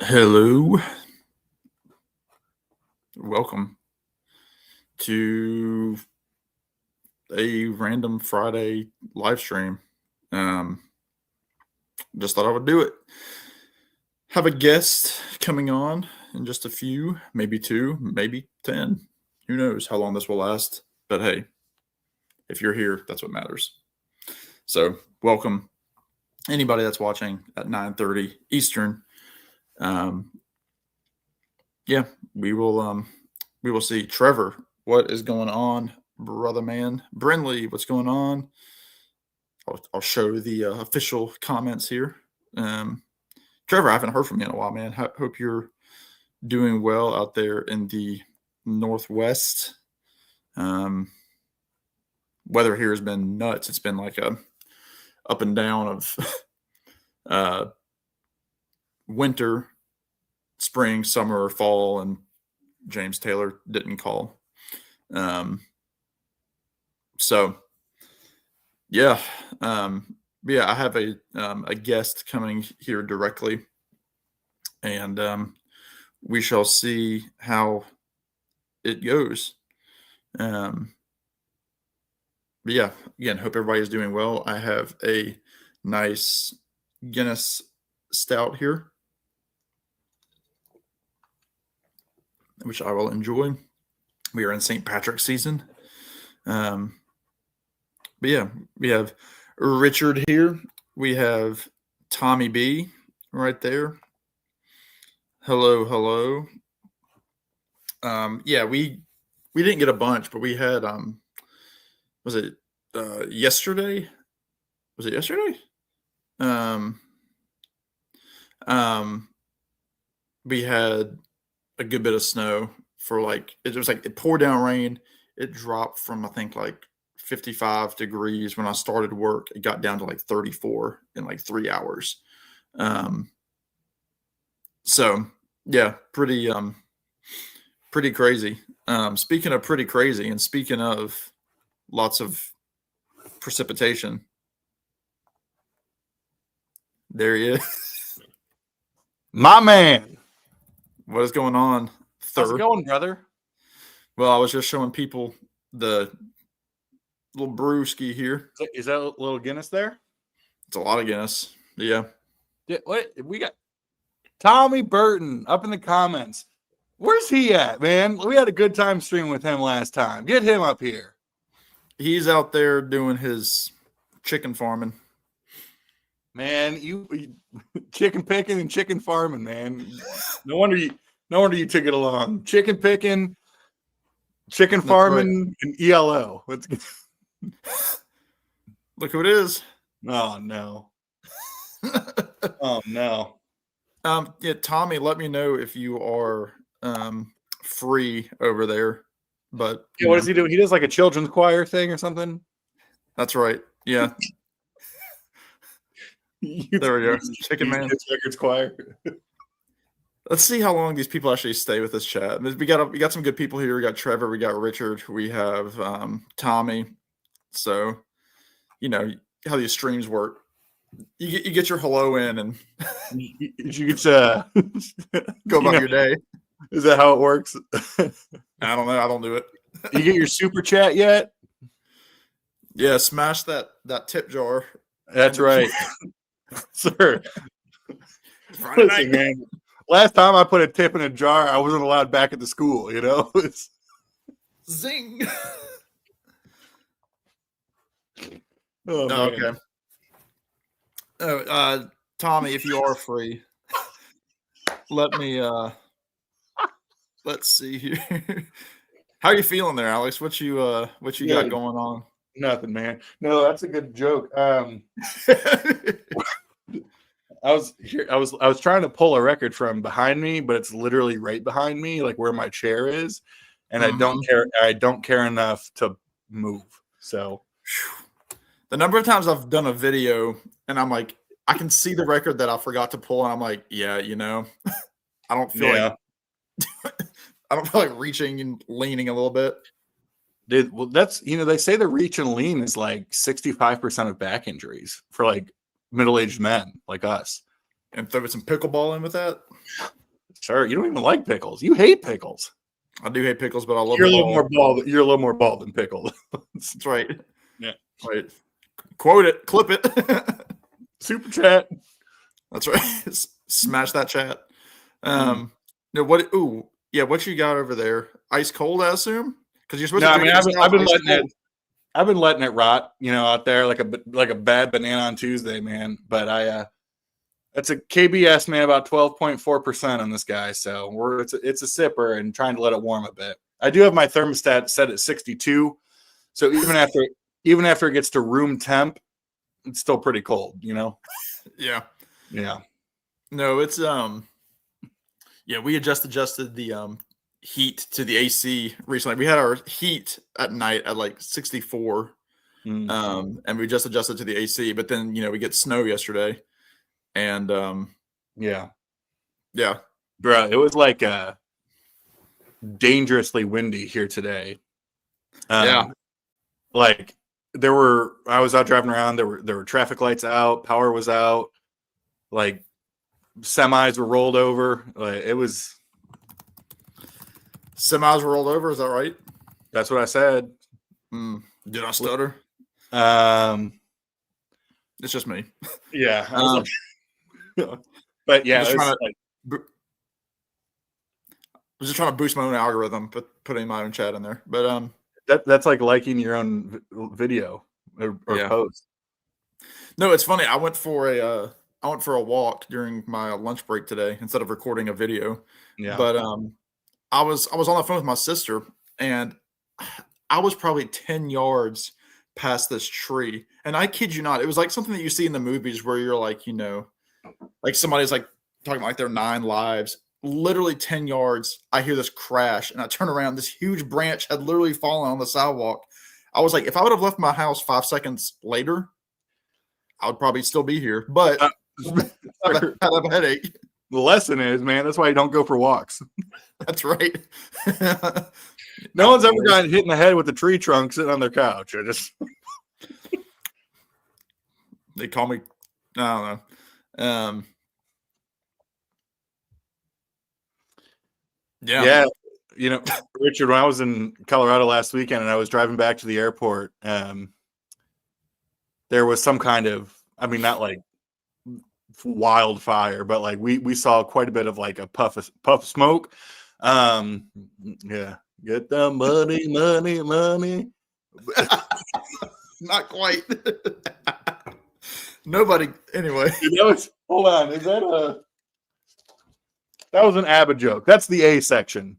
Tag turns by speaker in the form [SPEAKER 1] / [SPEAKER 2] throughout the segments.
[SPEAKER 1] Hello. Welcome to a random Friday live stream. Just thought I would do it. Have a guest coming on in just a few, maybe 2, maybe 10. Who knows how long this will last? But hey, if you're here, that's what matters. So welcome anybody that's watching at 9:30 Eastern. Yeah, we will see. Trevor, what is going on, brother man? Brinley, what's going on? I'll show the official comments here. Trevor, I haven't heard from you in a while, man. Hope you're doing well out there in the Northwest. Weather here has been nuts. It's been like a up and down of winter, spring, summer, fall, and James Taylor didn't call. So yeah. I have a guest coming here directly, and we shall see how it goes. Again, hope everybody's doing well. I have a nice Guinness stout here, which I will enjoy. We are in St. Patrick's season. We have Richard here. We have Tommy B right there. Hello. We didn't get a bunch, but we had was it yesterday? Was it yesterday? We had a good bit of snow for it poured down rain. It dropped from I think like 55 degrees when I started work. It got down to like 34 in like 3 hours. So yeah, pretty crazy. Speaking of pretty crazy, and speaking of lots of precipitation, there he is.
[SPEAKER 2] My man.
[SPEAKER 1] What is going on, Thur?
[SPEAKER 2] How's it going, brother?
[SPEAKER 1] Well, I was just showing people the little brewski here.
[SPEAKER 2] Is that a little Guinness there?
[SPEAKER 1] It's a lot of Guinness. Yeah.
[SPEAKER 2] What we got? Tommy Burton up in the comments. Where's he at, man? We had a good time streaming with him last time. Get him up here.
[SPEAKER 1] He's out there doing his chicken farming.
[SPEAKER 2] Man, you chicken picking and chicken farming, man. No wonder you took it along. Chicken picking, chicken farming, right. And ELO.
[SPEAKER 1] Look who it is.
[SPEAKER 2] Oh no. Oh no.
[SPEAKER 1] Tommy, let me know if you are free over there. But
[SPEAKER 2] what does he do? He does like a children's choir thing or something.
[SPEAKER 1] That's right. Yeah. There we go. Chicken Man.
[SPEAKER 2] Records choir.
[SPEAKER 1] Let's see how long these people actually stay with this chat. We got some good people here. We got Trevor. We got Richard. We have Tommy. So, you know how these streams work. You get your hello in, and
[SPEAKER 2] you get to
[SPEAKER 1] go about your day.
[SPEAKER 2] Is that how it works?
[SPEAKER 1] I don't know. I don't do it.
[SPEAKER 2] You get your super chat yet?
[SPEAKER 1] Yeah, smash that tip jar.
[SPEAKER 2] That's right, sir. Listen, man. Last time I put a tip in a jar, I wasn't allowed back at the school. You know.
[SPEAKER 1] Zing.
[SPEAKER 2] Oh, okay.
[SPEAKER 1] Oh, Tommy, if you are free, let me. Let's see here. How are you feeling there, Alex? What you got going on?
[SPEAKER 2] Nothing, man. No, that's a good joke. I was trying to pull a record from behind me, but it's literally right behind me, like where my chair is, and I don't care enough to move. So
[SPEAKER 1] the number of times I've done a video and I'm like, I can see the record that I forgot to pull, and I'm like, yeah, I don't feel like reaching and leaning a little bit.
[SPEAKER 2] Dude, well, that's they say the reach and lean is like 65% of back injuries for like middle-aged men like us.
[SPEAKER 1] and throw some pickleball in with that.
[SPEAKER 2] Sure, you don't even like pickles. You hate pickles.
[SPEAKER 1] I do hate pickles, but I love
[SPEAKER 2] You're a
[SPEAKER 1] them
[SPEAKER 2] little
[SPEAKER 1] all.
[SPEAKER 2] more bald. You're a little more bald than pickled.
[SPEAKER 1] That's right.
[SPEAKER 2] Yeah.
[SPEAKER 1] Right. Quote it. Clip it.
[SPEAKER 2] Super chat.
[SPEAKER 1] That's right. Smash that chat. No, what? Ooh, yeah. What you got over there? Ice cold, I assume, because you're supposed to.
[SPEAKER 2] No, I mean, I've been letting
[SPEAKER 1] cold.
[SPEAKER 2] it. I've been letting it rot, out there like a bad banana on Tuesday, man. But it's a KBS, man, about 12.4% on this guy. So it's a sipper and trying to let it warm a bit. I do have my thermostat set at 62, so even after it gets to room temp, it's still pretty cold,
[SPEAKER 1] Yeah.
[SPEAKER 2] Yeah.
[SPEAKER 1] No, it's yeah, we adjusted the heat to the AC recently. We had our heat at night at like 64. And we just adjusted to the AC, but then we get snow yesterday. And
[SPEAKER 2] yeah.
[SPEAKER 1] Bro,
[SPEAKER 2] it was like dangerously windy here today. Like I was out driving around, there were traffic lights out, power was out, like semis were rolled over. Like it was
[SPEAKER 1] semis were rolled over, is that right?
[SPEAKER 2] That's what I said.
[SPEAKER 1] Did I stutter? It's just me.
[SPEAKER 2] Yeah. I was but yeah,
[SPEAKER 1] I was just trying to boost my own algorithm, putting my own chat in there. But
[SPEAKER 2] that's like liking your own video or post.
[SPEAKER 1] No, it's funny. I went for a walk during my lunch break today instead of recording a video.
[SPEAKER 2] Yeah.
[SPEAKER 1] But I was on the phone with my sister, and I was probably 10 yards past this tree. And I kid you not, it was like something that you see in the movies where you're like, like somebody's like talking about like their 9 lives. Literally 10 yards, I hear this crash, and I turn around. This huge branch had literally fallen on the sidewalk. I was like, if I would have left my house 5 seconds later, I would probably still be here. But I have a headache.
[SPEAKER 2] The lesson is, man, that's why you don't go for walks.
[SPEAKER 1] That's right.
[SPEAKER 2] No one's ever gotten hit in the head with a tree trunk sitting on their couch.
[SPEAKER 1] They call me, I don't know.
[SPEAKER 2] Yeah. Richard, when I was in Colorado last weekend and I was driving back to the airport, there was some kind of, not like wildfire, but like we saw quite a bit of like a puff of smoke. Yeah. Get the money.
[SPEAKER 1] Not quite. Nobody. Anyway.
[SPEAKER 2] Hold on. Is that that was an ABBA joke. That's the A section.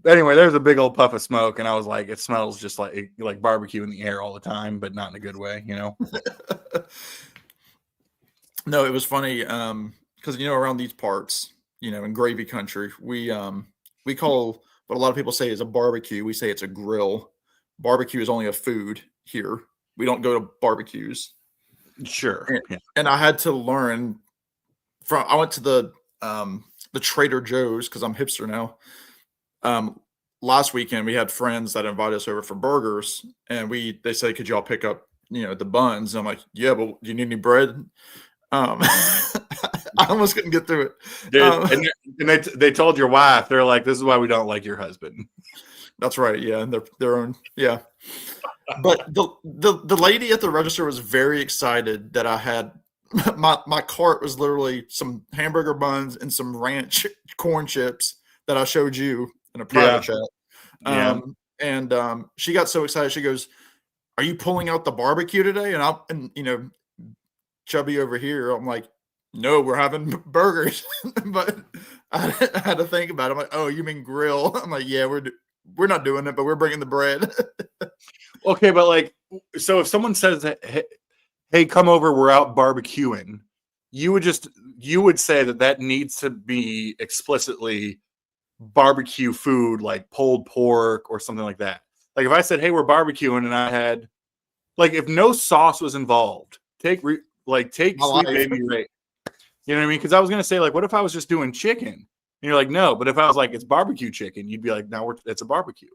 [SPEAKER 2] Anyway, there's a big old puff of smoke, and I was like, it smells just like barbecue in the air all the time, but not in a good way,
[SPEAKER 1] No, it was funny because around these parts, in gravy country, we call what a lot of people say is a barbecue. We say it's a grill. Barbecue is only a food here. We don't go to barbecues.
[SPEAKER 2] Sure.
[SPEAKER 1] And I had to learn I went to the Trader Joe's because I'm hipster now. Last weekend we had friends that invited us over for burgers, and they said, could y'all pick up, the buns? And I'm like, yeah, but do you need any bread? I almost couldn't get through it.
[SPEAKER 2] And they told your wife, they're like, this is why we don't like your husband.
[SPEAKER 1] That's right. Yeah. And their own. Yeah. But the lady at the register was very excited that I had my cart was literally some hamburger buns and some ranch corn chips that I showed you in a private chat. And she got so excited. She goes, are you pulling out the barbecue today? And Chubby over here, I'm like, no, we're having burgers. But I had to think about it. I'm like, oh, you mean grill? I'm like, yeah, we're not doing it, but we're bringing the bread.
[SPEAKER 2] Okay, but like, so if someone says, hey, come over, we're out barbecuing, you would say that needs to be explicitly barbecue food, like pulled pork or something like that. Like if I said, hey, we're barbecuing, and I had, like, if no sauce was involved, take Sweet Baby Ray. You know what I mean? Because I was going to say, like, what if I was just doing chicken? And you're like, no. But if I was like, it's barbecue chicken, you'd be like, no, it's a barbecue.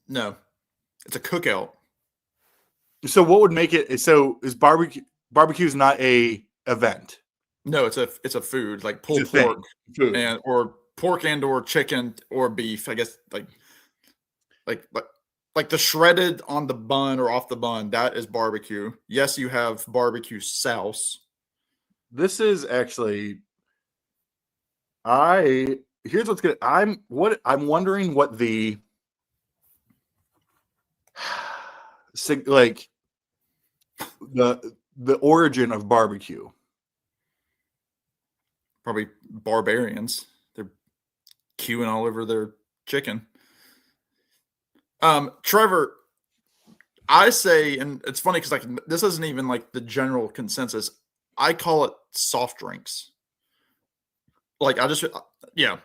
[SPEAKER 1] No, it's a cookout.
[SPEAKER 2] So what would make it? So is barbecue barbecue is not a event.
[SPEAKER 1] No, it's a food like pulled
[SPEAKER 2] It's a
[SPEAKER 1] pork
[SPEAKER 2] food.
[SPEAKER 1] or pork and or chicken or beef. I guess like the shredded on the bun or off the bun. That is barbecue. Yes, you have barbecue sauce.
[SPEAKER 2] This is actually. Here's what's good. I'm wondering what the like the origin of barbecue.
[SPEAKER 1] Probably barbarians. They're queuing all over their chicken. Trevor, I say, and it's funny because like this isn't even like the general consensus. I call it soft drinks. Like yeah,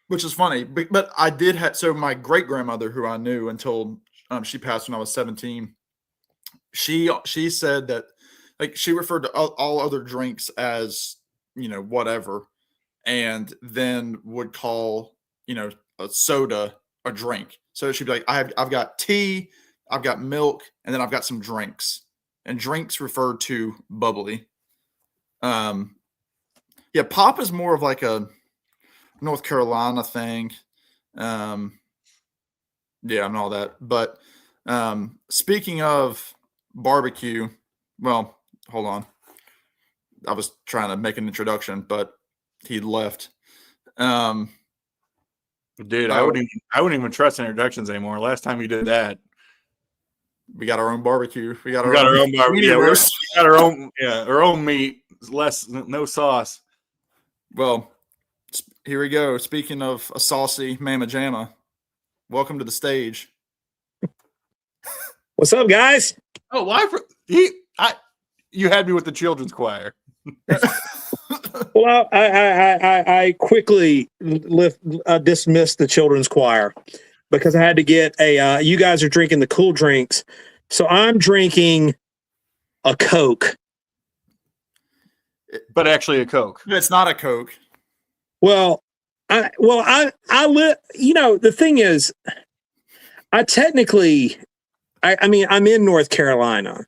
[SPEAKER 1] which is funny. But I did have, so my great grandmother, who I knew until she passed when I was 17, she said that like she referred to all other drinks as, whatever, and then would call, a soda a drink. So she'd be like, I've got tea, I've got milk, and then I've got some drinks. And drinks referred to bubbly. Yeah, pop is more of like a North Carolina thing. Yeah, and all that. But speaking of barbecue, well, hold on. I was trying to make an introduction, but he left.
[SPEAKER 2] Dude, I wouldn't even trust introductions anymore. Last time you did that,
[SPEAKER 1] we got our own barbecue. We got our
[SPEAKER 2] own barbecue. Yeah, we got our own meat. No sauce.
[SPEAKER 1] Well, here we go. Speaking of a saucy mamma jamma, welcome to the stage.
[SPEAKER 3] What's up, guys?
[SPEAKER 2] Oh, why? You had me with the children's choir.
[SPEAKER 3] Well, I quickly dismissed the children's choir because I had to get a. You guys are drinking the cool drinks, so I'm drinking a Coke.
[SPEAKER 2] But actually, a Coke.
[SPEAKER 1] It's not a Coke.
[SPEAKER 3] Well, the thing is, I mean, I'm in North Carolina,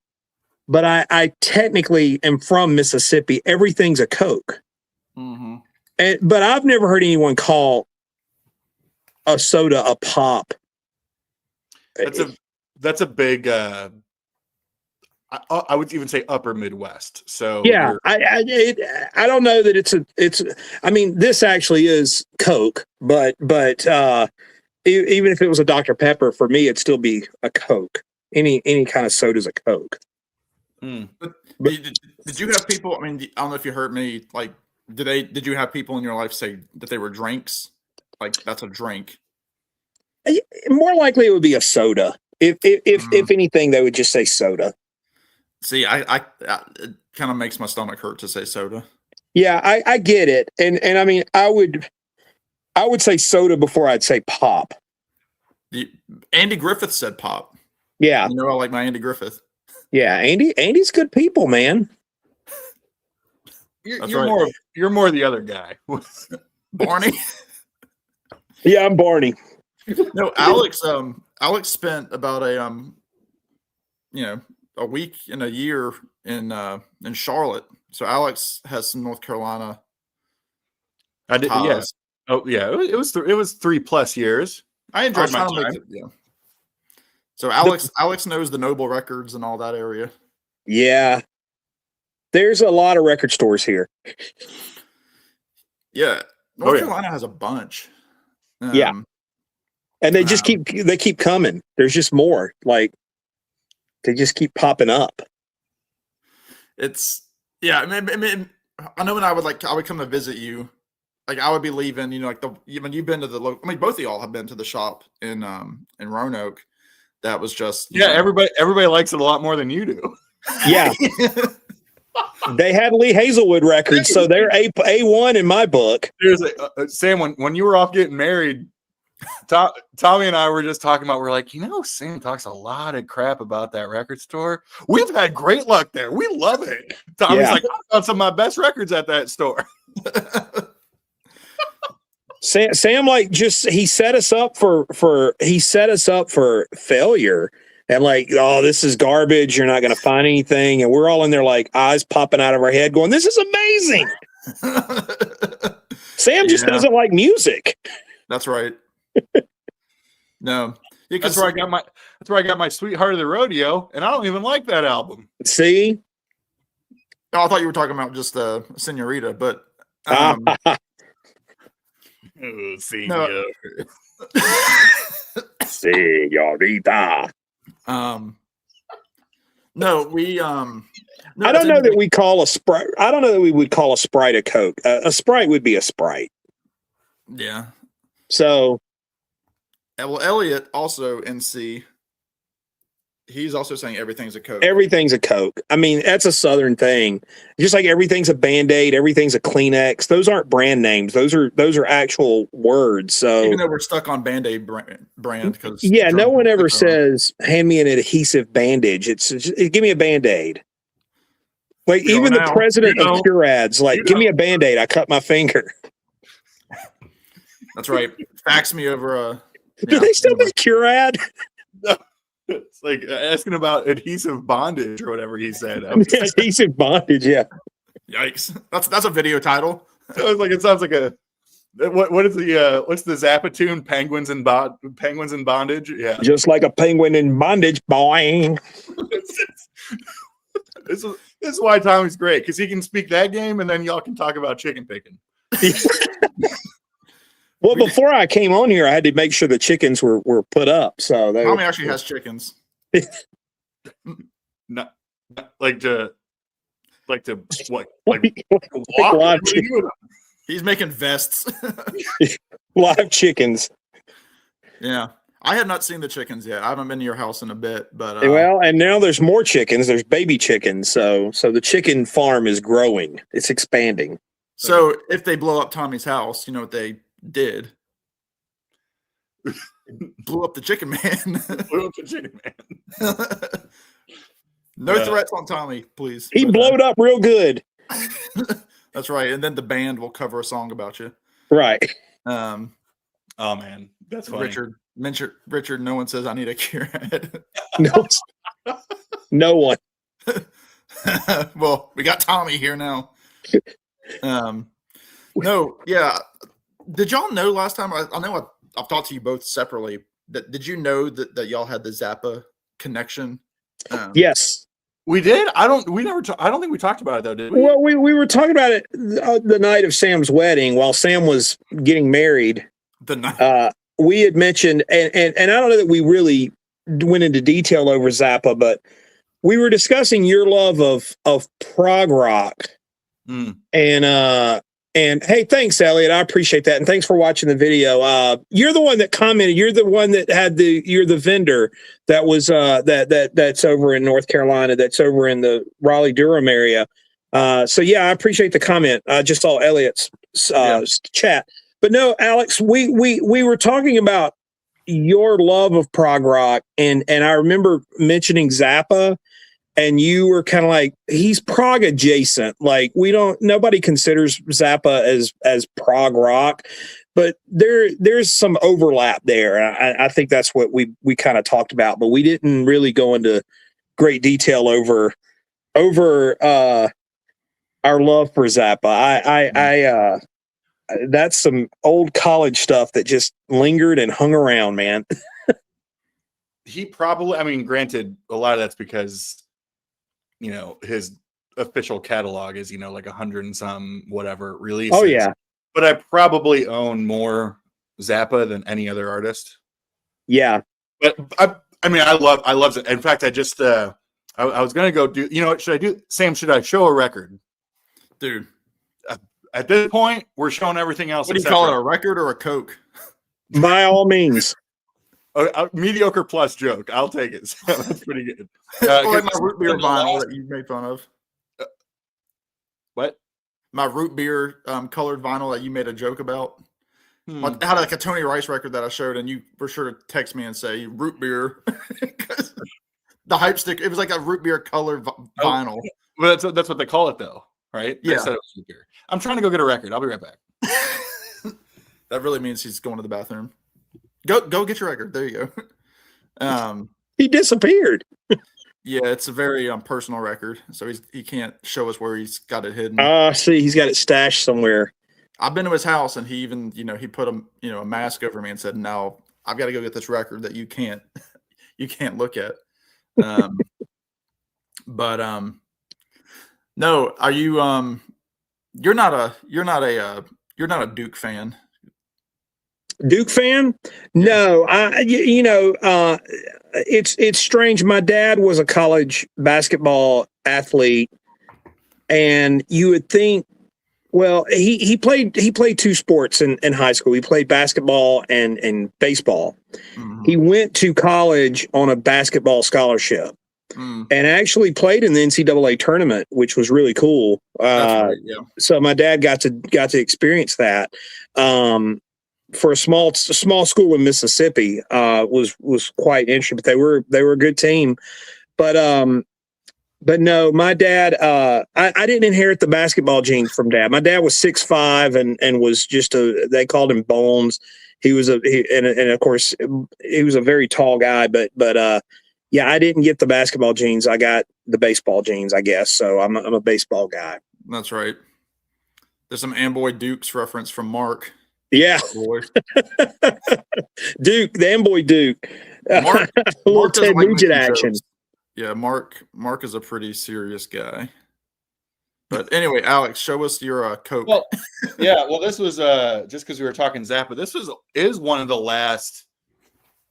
[SPEAKER 3] but I technically am from Mississippi. Everything's a Coke.
[SPEAKER 1] Mm-hmm.
[SPEAKER 3] But I've never heard anyone call a soda a pop.
[SPEAKER 2] That's a big. I would even say upper Midwest. So
[SPEAKER 3] yeah, I don't know that it's. I mean, this actually is Coke, but even if it was a Dr. Pepper, for me, it'd still be a Coke. Any kind of soda is a Coke.
[SPEAKER 1] But did you have people? I mean, I don't know if you heard me. Like, did you have people in your life say that they were drinks? Like, that's a drink.
[SPEAKER 3] More likely, it would be a soda. If anything, they would just say soda.
[SPEAKER 1] See, it kind of makes my stomach hurt to say soda.
[SPEAKER 3] Yeah, I get it, and I mean, I would say soda before I'd say pop.
[SPEAKER 1] Andy Griffith said pop.
[SPEAKER 3] Yeah,
[SPEAKER 1] I like my Andy Griffith.
[SPEAKER 3] Yeah, Andy's good people, man.
[SPEAKER 2] You're more the other guy,
[SPEAKER 1] Barney.
[SPEAKER 3] Yeah, I'm Barney.
[SPEAKER 1] No, Alex spent about a week and a year in Charlotte. So Alex has some North Carolina.
[SPEAKER 2] I did. Yes. Yeah. Oh yeah. It was 3+ years. I enjoyed my time.
[SPEAKER 1] Yeah. So Alex knows the Noble Records and all that area.
[SPEAKER 3] Yeah. There's a lot of record stores here.
[SPEAKER 1] Yeah. North Carolina has a bunch.
[SPEAKER 3] Yeah. And they just keep coming. There's just more. Like, they just keep popping up.
[SPEAKER 1] I mean, I know when I would come to visit you, like I would be leaving, when you've been to the local, I mean, both of y'all have been to the shop in Roanoke. That was just,
[SPEAKER 2] everybody likes it a lot more than you do.
[SPEAKER 3] Yeah. They had Lee Hazelwood records, so they're A1 in my book.
[SPEAKER 2] There's Sam, when you were off getting married, Tommy and I were just talking about, we're like, Sam talks a lot of crap about that record store. We've had great luck there. We love it. Tommy's like, I found some of my best records at that store.
[SPEAKER 3] Sam he set us up for failure and like, oh, this is garbage. You're not going to find anything. And we're all in there like eyes popping out of our head going, this is amazing. Sam just doesn't like music.
[SPEAKER 1] That's right. No. Yeah,
[SPEAKER 2] that's where I got my Sweetheart of the Rodeo, and I don't even like that album.
[SPEAKER 3] See?
[SPEAKER 1] Oh, I thought you were talking about just Senorita, but
[SPEAKER 2] Senor.
[SPEAKER 3] Senorita.
[SPEAKER 1] No, we no,
[SPEAKER 3] I don't know that we call a Sprite. I don't know that we would call a Sprite a Coke. A Sprite would be a Sprite.
[SPEAKER 1] Yeah.
[SPEAKER 3] So,
[SPEAKER 1] well, Elliot also NC. He's also saying everything's a Coke.
[SPEAKER 3] Everything's a Coke. I mean, that's a Southern thing. Just like everything's a Band-Aid, everything's a Kleenex. Those aren't brand names. Those are actual words. So
[SPEAKER 1] even though we're stuck on Band-Aid brand, because
[SPEAKER 3] no one ever says, "Hand me an adhesive bandage." It's just, give me a Band-Aid. Like even the president of Curad's, like, give me a Band-Aid. I cut my finger.
[SPEAKER 1] That's right. Fax me over a.
[SPEAKER 3] Do they still make Curad?
[SPEAKER 2] It's like asking about adhesive bondage or whatever he said.
[SPEAKER 3] Adhesive bondage, yeah.
[SPEAKER 1] Yikes! That's a video title.
[SPEAKER 2] It sounds like a what is the what's the Zappa tune? Penguins in bondage. Yeah,
[SPEAKER 3] just like a penguin in bondage, boing.
[SPEAKER 2] This is why Tommy's great, because he can speak that game, and then y'all can talk about chicken picking.
[SPEAKER 3] Well, before I came on here, I had to make sure the chickens were put up. So
[SPEAKER 1] Tommy actually has chickens.
[SPEAKER 3] Not
[SPEAKER 2] like to what?
[SPEAKER 3] Like
[SPEAKER 2] walk?
[SPEAKER 1] He's making vests.
[SPEAKER 3] Live chickens.
[SPEAKER 1] Yeah. I have not seen the chickens yet. I haven't been to your house in a bit, but
[SPEAKER 3] well, and now there's more chickens. There's baby chickens. So the chicken farm is growing. It's expanding.
[SPEAKER 1] So if they blow up Tommy's house, you know what they did? Blew up the chicken man.
[SPEAKER 2] Blew up the chicken man.
[SPEAKER 1] No threats on Tommy, please.
[SPEAKER 3] He blowed up real good.
[SPEAKER 1] That's right. And then the band will cover a song about you.
[SPEAKER 3] Right.
[SPEAKER 2] Oh man, that's funny.
[SPEAKER 1] Richard, no one says I need a cure head.
[SPEAKER 3] No one.
[SPEAKER 1] Well, we got Tommy here now. No, yeah. Did y'all know last time? I know I've talked to you both separately. Did you know that y'all had the Zappa connection?
[SPEAKER 3] Yes,
[SPEAKER 2] we did. I don't think we talked about it though, did we?
[SPEAKER 3] Well, we were talking about it the night of Sam's wedding while Sam was getting married.
[SPEAKER 1] The night.
[SPEAKER 3] We had mentioned, and I don't know that we really went into detail over Zappa, but we were discussing your love of prog rock. And hey, thanks, Elliot. I appreciate that. And thanks for watching the video. You're the one that commented. You're the one that you're the vendor that was that's over in North Carolina, that's over in the Raleigh-Durham area. So yeah, I appreciate the comment. I just saw Elliot's chat. But no, Alex, we were talking about your love of prog rock, and I remember mentioning Zappa. And you were kind of like, he's prog adjacent. Like nobody considers Zappa as prog rock, but there's some overlap there. I think that's what we kind of talked about, but we didn't really go into great detail over our love for Zappa. That's some old college stuff that just lingered and hung around, man.
[SPEAKER 2] He probably, I mean, granted, a lot of that's because, you know, his official catalog is, you know, like 100 and some whatever releases.
[SPEAKER 3] Oh yeah.
[SPEAKER 2] But I probably own more Zappa than any other artist.
[SPEAKER 3] Yeah.
[SPEAKER 2] But I mean, I love it. In fact, I just I was gonna go do, you know what should I do? Sam, should I show a record?
[SPEAKER 1] Dude.
[SPEAKER 2] At this point, we're showing everything else.
[SPEAKER 1] What do you call it, a record or a Coke?
[SPEAKER 3] By all means.
[SPEAKER 2] A mediocre plus joke. I'll take it. So that's pretty good.
[SPEAKER 1] Like my root beer vinyl that you made fun of.
[SPEAKER 2] What?
[SPEAKER 1] My root beer colored vinyl that you made a joke about. I had like a Tony Rice record that I showed, and you were sure to text me and say root beer. The hype stick. It was like a root beer colored vinyl.
[SPEAKER 2] Well, that's what they call it, though, right?
[SPEAKER 1] Yeah.
[SPEAKER 2] They said it was root beer. I'm trying to go get a record. I'll be right back.
[SPEAKER 1] That really means he's going to the bathroom. Go get your record. There you go.
[SPEAKER 3] He disappeared.
[SPEAKER 1] Yeah, it's a very personal record, so he can't show us where he's got it hidden.
[SPEAKER 3] See, he's got it stashed somewhere.
[SPEAKER 1] I've been to his house, and he even, he put a mask over me and said, "No, I've got to go get this record that you can't look at." But no, are you you're not a Duke fan?
[SPEAKER 3] Duke fan? No, it's strange. My dad was a college basketball athlete, and you would think, well, he played two sports in high school. He played basketball and baseball.
[SPEAKER 1] Mm-hmm.
[SPEAKER 3] He went to college on a basketball scholarship. And actually played in the NCAA tournament, which was really cool.
[SPEAKER 1] Right, yeah.
[SPEAKER 3] So my dad got to experience that. For a small school in Mississippi, was quite interesting. But they were a good team. But no, my dad, I didn't inherit the basketball genes from dad. My dad was 6'5" and was just they called him Bones. He was and of course he was a very tall guy, but yeah, I didn't get the basketball genes. I got the baseball genes, I guess. So I'm a baseball guy.
[SPEAKER 1] That's right. There's some Amboy Dukes reference from Mark.
[SPEAKER 3] Yeah.
[SPEAKER 1] Boy.
[SPEAKER 3] Duke, the Amboy Duke.
[SPEAKER 1] Mark
[SPEAKER 3] Little Ted
[SPEAKER 1] like
[SPEAKER 3] Nugent action.
[SPEAKER 1] Jokes. Yeah, Mark is a pretty serious guy. But anyway, Alex, show us your Coke.
[SPEAKER 2] Well, yeah. Well, this was just because we were talking Zappa. This is one of the last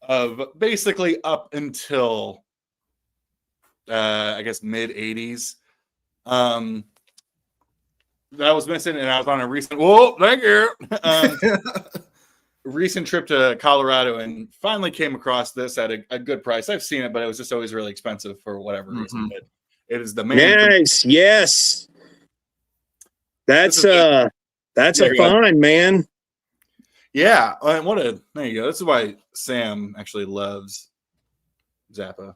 [SPEAKER 2] of basically up until I guess mid 80s. That was missing, and I was on a recent recent trip to Colorado and finally came across this at a good price. I've seen it, but it was just always really expensive for whatever reason. But it is the man.
[SPEAKER 3] Nice, yes. That's a fine, man.
[SPEAKER 2] Yeah, and there you go. This is why Sam actually loves Zappa.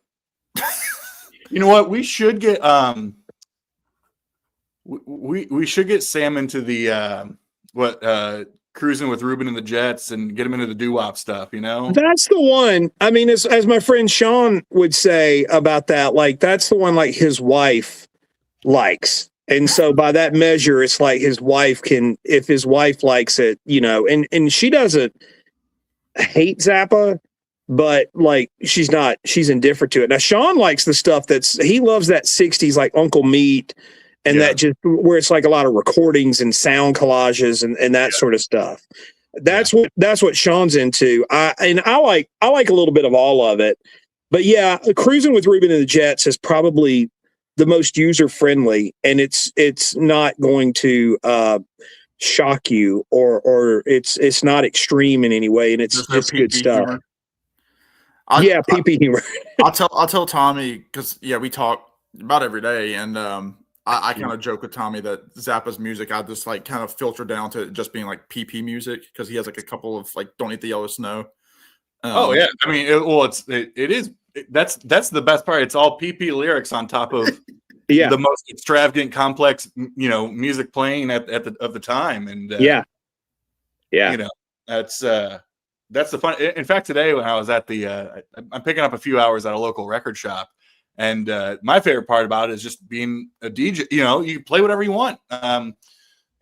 [SPEAKER 2] You know what? We should get we should get Sam into the Cruising with Ruben and the Jets and get him into the doo-wop stuff,
[SPEAKER 3] That's the one. I mean, as my friend Sean would say about that, like that's the one like his wife likes. And so by that measure, it's like his wife if his wife likes it, and she doesn't hate Zappa, but like she's indifferent to it. Now, Sean likes the stuff he loves that 60s, like Uncle Meat and that just where it's like a lot of recordings and sound collages and that sort of stuff. That's what Sean's into. I like a little bit of all of it, but yeah, Cruising with Ruben and the Jets is probably the most user friendly, and it's not going to shock you or it's not extreme in any way, and it's good stuff. PP humor.
[SPEAKER 1] I'll tell Tommy because we talk about every day, and I kind of joke with Tommy that Zappa's music I just like kind of filter down to just being like PP music because he has like a couple of like Don't Eat the Yellow Snow.
[SPEAKER 2] Oh yeah, I mean, that's the best part. It's all PP lyrics on top of the most extravagant, complex, music playing at the time, and that's the fun. In fact, today when I was at I'm picking up a few hours at a local record shop, and my favorite part about it is just being a DJ. You play whatever you want.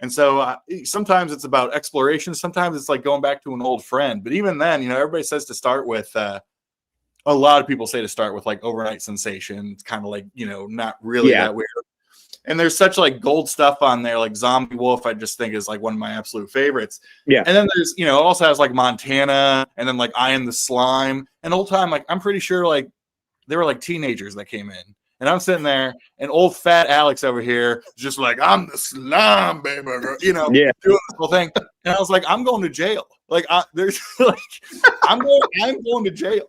[SPEAKER 2] And so sometimes it's about exploration. Sometimes it's like going back to an old friend. But even then, everybody says to start with, a lot of people say to start with like Overnight Sensation. It's kind of like, not really that weird. And there's such like gold stuff on there, like Zombie Wolf, I just think is like one of my absolute favorites.
[SPEAKER 3] Yeah.
[SPEAKER 2] And then there's, it also has like Montana and then like I Am the Slime. And the whole time, like, I'm pretty sure like they were like teenagers that came in. And I'm sitting there, and old fat Alex over here, just like, I'm the slime, baby, doing this whole thing. And I was like, I'm going to jail. Like, there's like, I'm going to jail.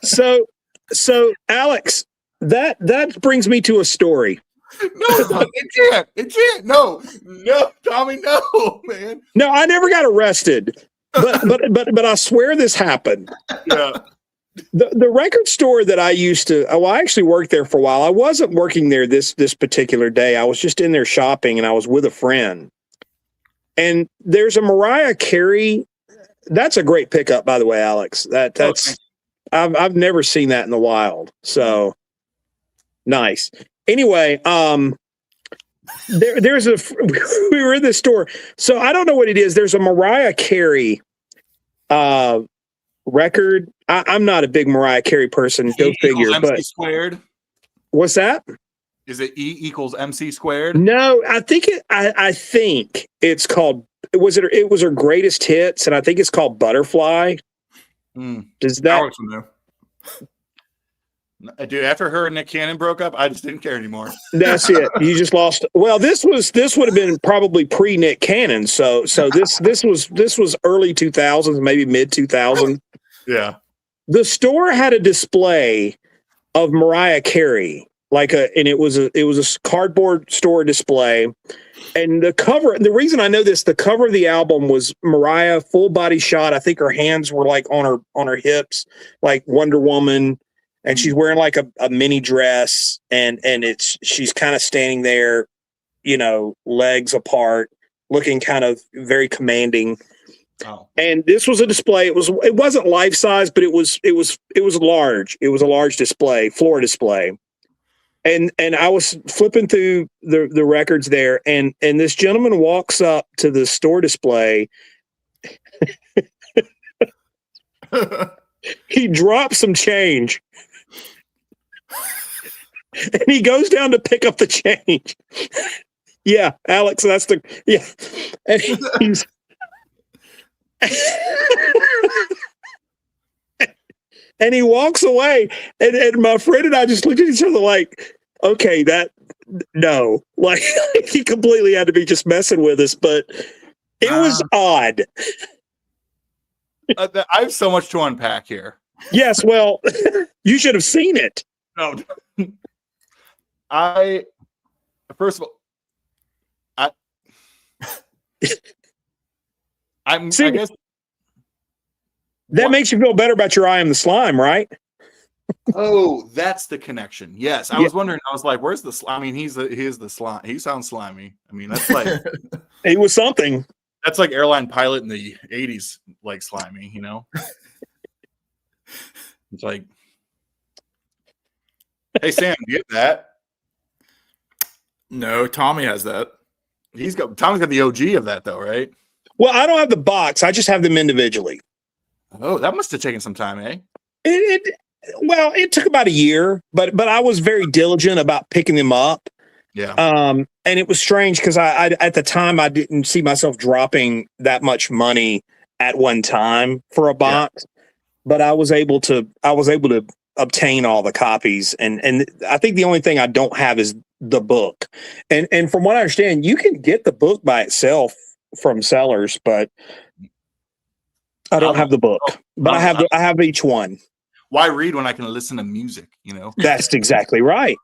[SPEAKER 3] So Alex, that brings me to a story.
[SPEAKER 2] No, it can't. No, Tommy, no, man.
[SPEAKER 3] No, I never got arrested, but I swear this happened.
[SPEAKER 2] Yeah.
[SPEAKER 3] The record store that I used to, I actually worked there for a while. I wasn't working there this particular day. I was just in there shopping, and I was with a friend. And there's a Mariah Carey That's a great pickup, by the way, Alex. That's I've never seen that in the wild. So nice. Anyway, there's a we were in the store. So I don't know what it is. There's a Mariah Carey record. I'm not a big Mariah Carey person. Go figure. But
[SPEAKER 2] MC squared.
[SPEAKER 3] What's that?
[SPEAKER 2] Is it E equals MC squared?
[SPEAKER 3] No, I think I think it's called. It was her greatest hits, and I think it's called Butterfly. Does that?
[SPEAKER 2] Dude, after her and Nick Cannon broke up, I just didn't care anymore.
[SPEAKER 3] That's it. You just lost. Well, this would have been probably pre Nick Cannon. So this was early 2000s, maybe mid 2000s.
[SPEAKER 2] Yeah. The
[SPEAKER 3] store had a display of Mariah Carey, and it was a cardboard store display. And the cover, the reason I know this, the cover of the album was Mariah full body shot. I think her hands were like on her hips, like Wonder Woman. And she's wearing like a mini dress, and she's kind of standing there, legs apart, looking kind of very commanding. Oh. And this was a display. It wasn't life size, but it was large. It was a large display, floor display. And I was flipping through the records there, and this gentleman walks up to the store display. He drops some change. And he goes down to pick up the change. Yeah, Alex, And he's and he walks away. And my friend and I just looked at each other like, okay, no. Like, he completely had to be just messing with us, but it was odd.
[SPEAKER 2] I have so much to unpack here.
[SPEAKER 3] Yes, well, you should have seen it.
[SPEAKER 2] No. First of all, I guess
[SPEAKER 3] that makes you feel better about your I Am the Slime, right?
[SPEAKER 2] Oh, that's the connection. Yes, I was wondering. I was like, "Where's the slime?" I mean, he is the slime. He sounds slimy. I mean, that's like
[SPEAKER 3] he was something.
[SPEAKER 2] That's like airline pilot in the '80s, like slimy. It's like, hey Sam, do you get that?
[SPEAKER 1] No, Tommy has that.
[SPEAKER 2] Tommy's got the OG of that though, right?
[SPEAKER 3] Well, I don't have the box. I just have them individually.
[SPEAKER 2] Oh, that must have taken some time, eh?
[SPEAKER 3] It took about a year, but I was very diligent about picking them up.
[SPEAKER 2] Yeah.
[SPEAKER 3] And it was strange because I at the time I didn't see myself dropping that much money at one time for a box, but I was able to obtain all the copies, and I think the only thing I don't have is the book. And from what I understand, you can get the book by itself from sellers, but I don't have the book. But I have each one.
[SPEAKER 2] Why read when I can listen to music?
[SPEAKER 3] That's exactly right.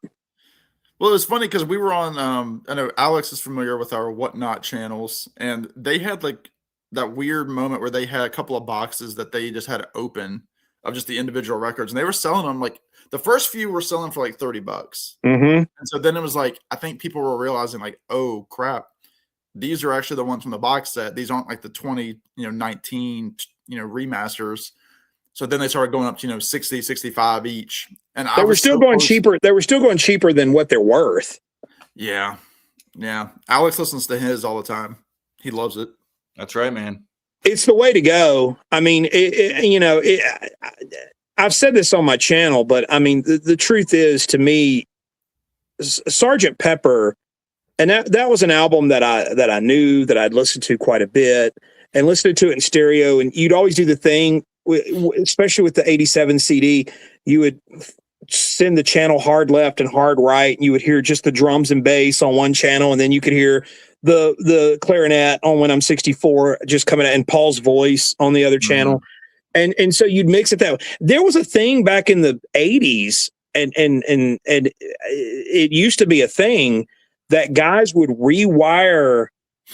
[SPEAKER 1] Well, it's funny because we were on. I know Alex is familiar with our Whatnot channels, and they had like that weird moment where they had a couple of boxes that they just had to open of just the individual records, and they were selling them like the first few were selling for like $30.
[SPEAKER 3] Mm-hmm.
[SPEAKER 1] And so then it was like, I think people were realizing like, oh crap, these are actually the ones from the box set. These aren't like the 2019 remasters. So then they started going up to 60, 65 each, and
[SPEAKER 3] they were still going cheaper. They were still going cheaper than what they're worth.
[SPEAKER 1] Yeah. Alex listens to his all the time. He loves it.
[SPEAKER 2] That's right, man.
[SPEAKER 3] It's the way to go. I mean, I've said this on my channel, but I mean, the truth is, to me, Sgt. Pepper, and that was an album that I knew, that I'd listened to quite a bit, and listened to it in stereo. And you'd always do the thing, especially with the 87 CD, you would send the channel hard left and hard right, and you would hear just the drums and bass on one channel, and then you could hear the clarinet on When I'm 64 just coming out, and Paul's voice on the other channel. And so you'd mix it that way. There was a thing back in the 80s, and it used to be a thing that guys would rewire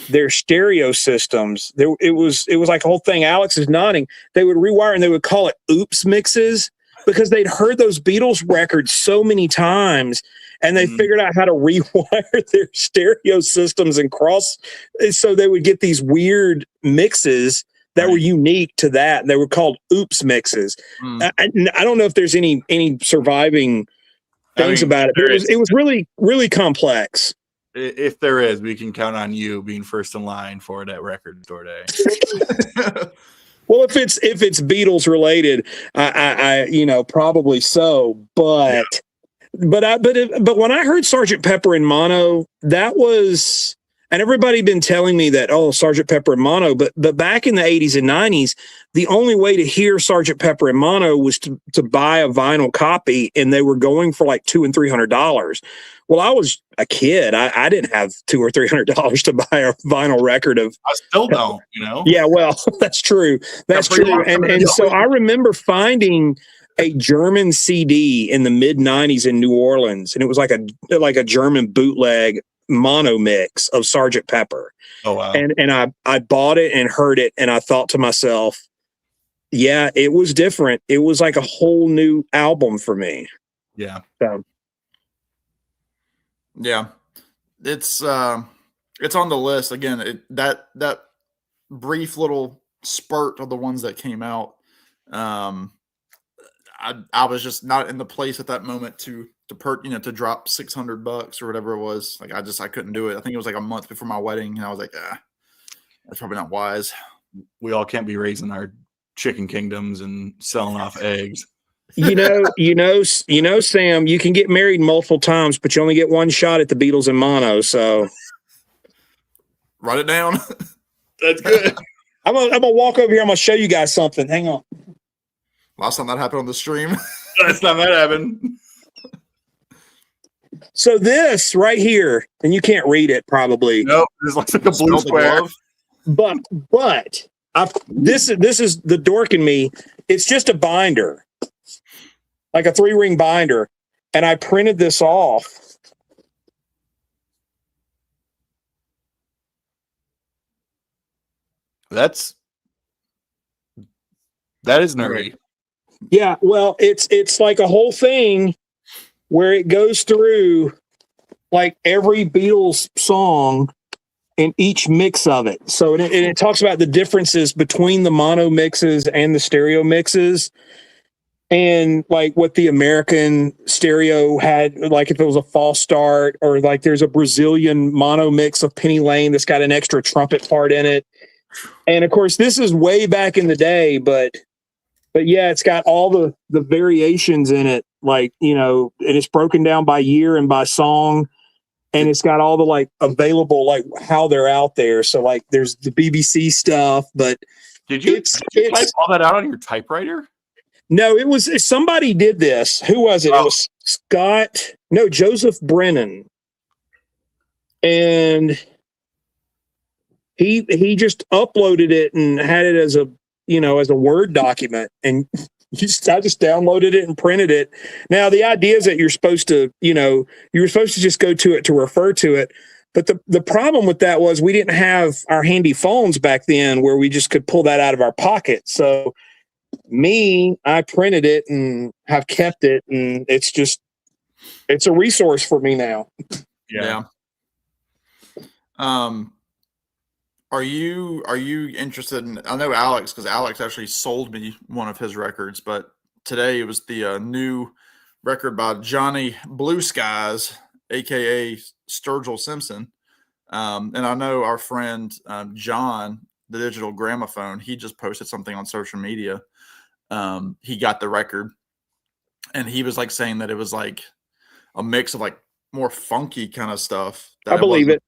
[SPEAKER 3] their stereo systems. It was like a whole thing. Alex is nodding. They would rewire, and they would call it oops mixes, because they'd heard those Beatles records so many times, and they figured out how to rewire their stereo systems and cross. So they would get these weird mixes that were unique to that. They were called oops mixes. I don't know if there's any surviving things about it. But it was really, really complex.
[SPEAKER 2] If there is, we can count on you being first in line for that record store day.
[SPEAKER 3] Well, if it's Beatles related, I probably so. But but when I heard Sgt. Pepper in mono, that was, and everybody been telling me that, oh, Sgt. Pepper in mono, but back in the 80s and 90s, the only way to hear Sgt. Pepper in mono was to buy a vinyl copy, and they were going for like $200 and $300. Well, I was a kid. I didn't have $200 or $300 to buy a vinyl record of.
[SPEAKER 2] I still don't,
[SPEAKER 3] Yeah, well, that's true. That's true. And so I remember finding a German CD in the mid 90s in New Orleans, and it was like a German bootleg mono mix of Sgt. Pepper.
[SPEAKER 2] Oh wow!
[SPEAKER 3] And I bought it and heard it, and I thought to myself, yeah, it was different. It was like a whole new album for me.
[SPEAKER 2] Yeah.
[SPEAKER 3] So.
[SPEAKER 1] Yeah, it's on the list again. That brief little spurt of the ones that came out. I was just not in the place at that moment to drop $600 or whatever it was. Like I couldn't do it. I think it was like a month before my wedding, and I was like, that's probably not wise.
[SPEAKER 2] We all can't be raising our chicken kingdoms and selling off eggs.
[SPEAKER 3] Sam, you can get married multiple times, but you only get one shot at the Beatles in mono. So
[SPEAKER 1] write it down.
[SPEAKER 2] That's good.
[SPEAKER 3] I'm gonna walk over here. I'm gonna show you guys something. Hang on.
[SPEAKER 1] Last time that happened on the stream.
[SPEAKER 2] Last time that happened.
[SPEAKER 3] So this right here, and you can't read it probably.
[SPEAKER 2] Nope, this looks like a blue square.
[SPEAKER 3] But this is the dork in me. It's just a binder. Like a 3-ring binder, and I printed this off.
[SPEAKER 2] That is nerdy.
[SPEAKER 3] Yeah, well, it's like a whole thing where it goes through like every Beatles song and each mix of it. So it talks about the differences between the mono mixes and the stereo mixes. And like what the American stereo had, like if it was a false start, or like there's a Brazilian mono mix of Penny Lane that's got an extra trumpet part in it. And of course, this is way back in the day, but yeah, it's got all the variations in it, like, and it's broken down by year and by song. And it's got all the like available, like how they're out there. So like there's the BBC stuff, but
[SPEAKER 2] did you type all that out on your typewriter?
[SPEAKER 3] No, it was somebody did this. Who was it? Oh. It was Joseph Brennan. And he just uploaded it and had it as a Word document. And I just downloaded it and printed it. Now the idea is that you're supposed to just go to it to refer to it. But the problem with that was we didn't have our handy phones back then where we just could pull that out of our pocket. So I printed it and have kept it, and it's a resource for me now.
[SPEAKER 1] Yeah. Are you interested in, I know Alex, because Alex actually sold me one of his records, but today it was the new record by Johnny Blue Skies, aka Sturgill Simpson. And I know our friend John, the Digital Gramophone, he just posted something on social media. He got the record, and he was like saying that it was like a mix of like more funky kind of stuff.
[SPEAKER 3] I believe it.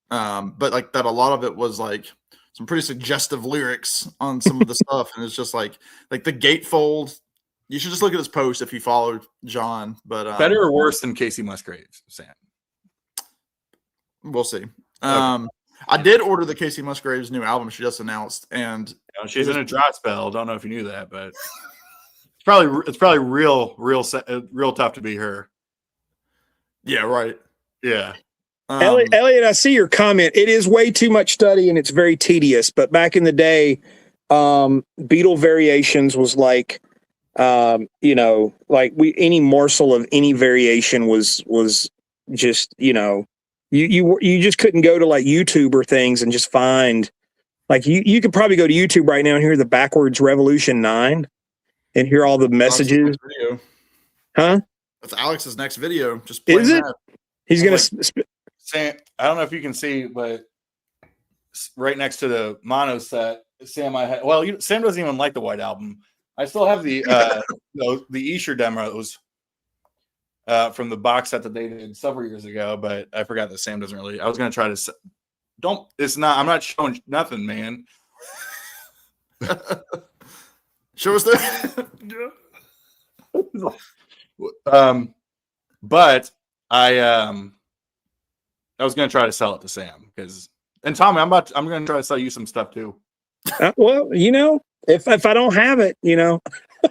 [SPEAKER 1] But like that a lot of it was like some pretty suggestive lyrics on some of the stuff. And it's just like the gatefold. You should just look at his post if you follow John. But
[SPEAKER 2] better or worse than Casey Musgraves, Sam?
[SPEAKER 1] We'll see. Okay. I did order the Casey Musgraves new album she just announced, and
[SPEAKER 2] she's in a dry spell. Don't know if you knew that, but it's probably real tough to be her. Yeah, right. Yeah.
[SPEAKER 3] Elliot, I see your comment. It is way too much study and it's very tedious. But back in the day, Beatle Variations was like, any morsel of any variation was just, you just couldn't go to like YouTube or things and just find Like you could probably go to YouTube right now and hear the Backwards Revolution 9 and hear all the messages.
[SPEAKER 1] Video.
[SPEAKER 3] Huh?
[SPEAKER 1] That's Alex's next video. Just playing
[SPEAKER 3] Is it?
[SPEAKER 1] that.
[SPEAKER 3] He's going
[SPEAKER 2] like, Sam, I don't know if you can see, but right next to the mono set, Sam, Sam doesn't even like the White Album. I still have the Escher demos from the box set that they did several years ago, but I forgot that Sam doesn't really. I was going to try to. I'm not showing nothing, man.
[SPEAKER 1] Show us that.
[SPEAKER 2] But I was going to try to sell it to Sam and Tommy, I'm going to try to sell you some stuff too.
[SPEAKER 3] Well, if I don't have it,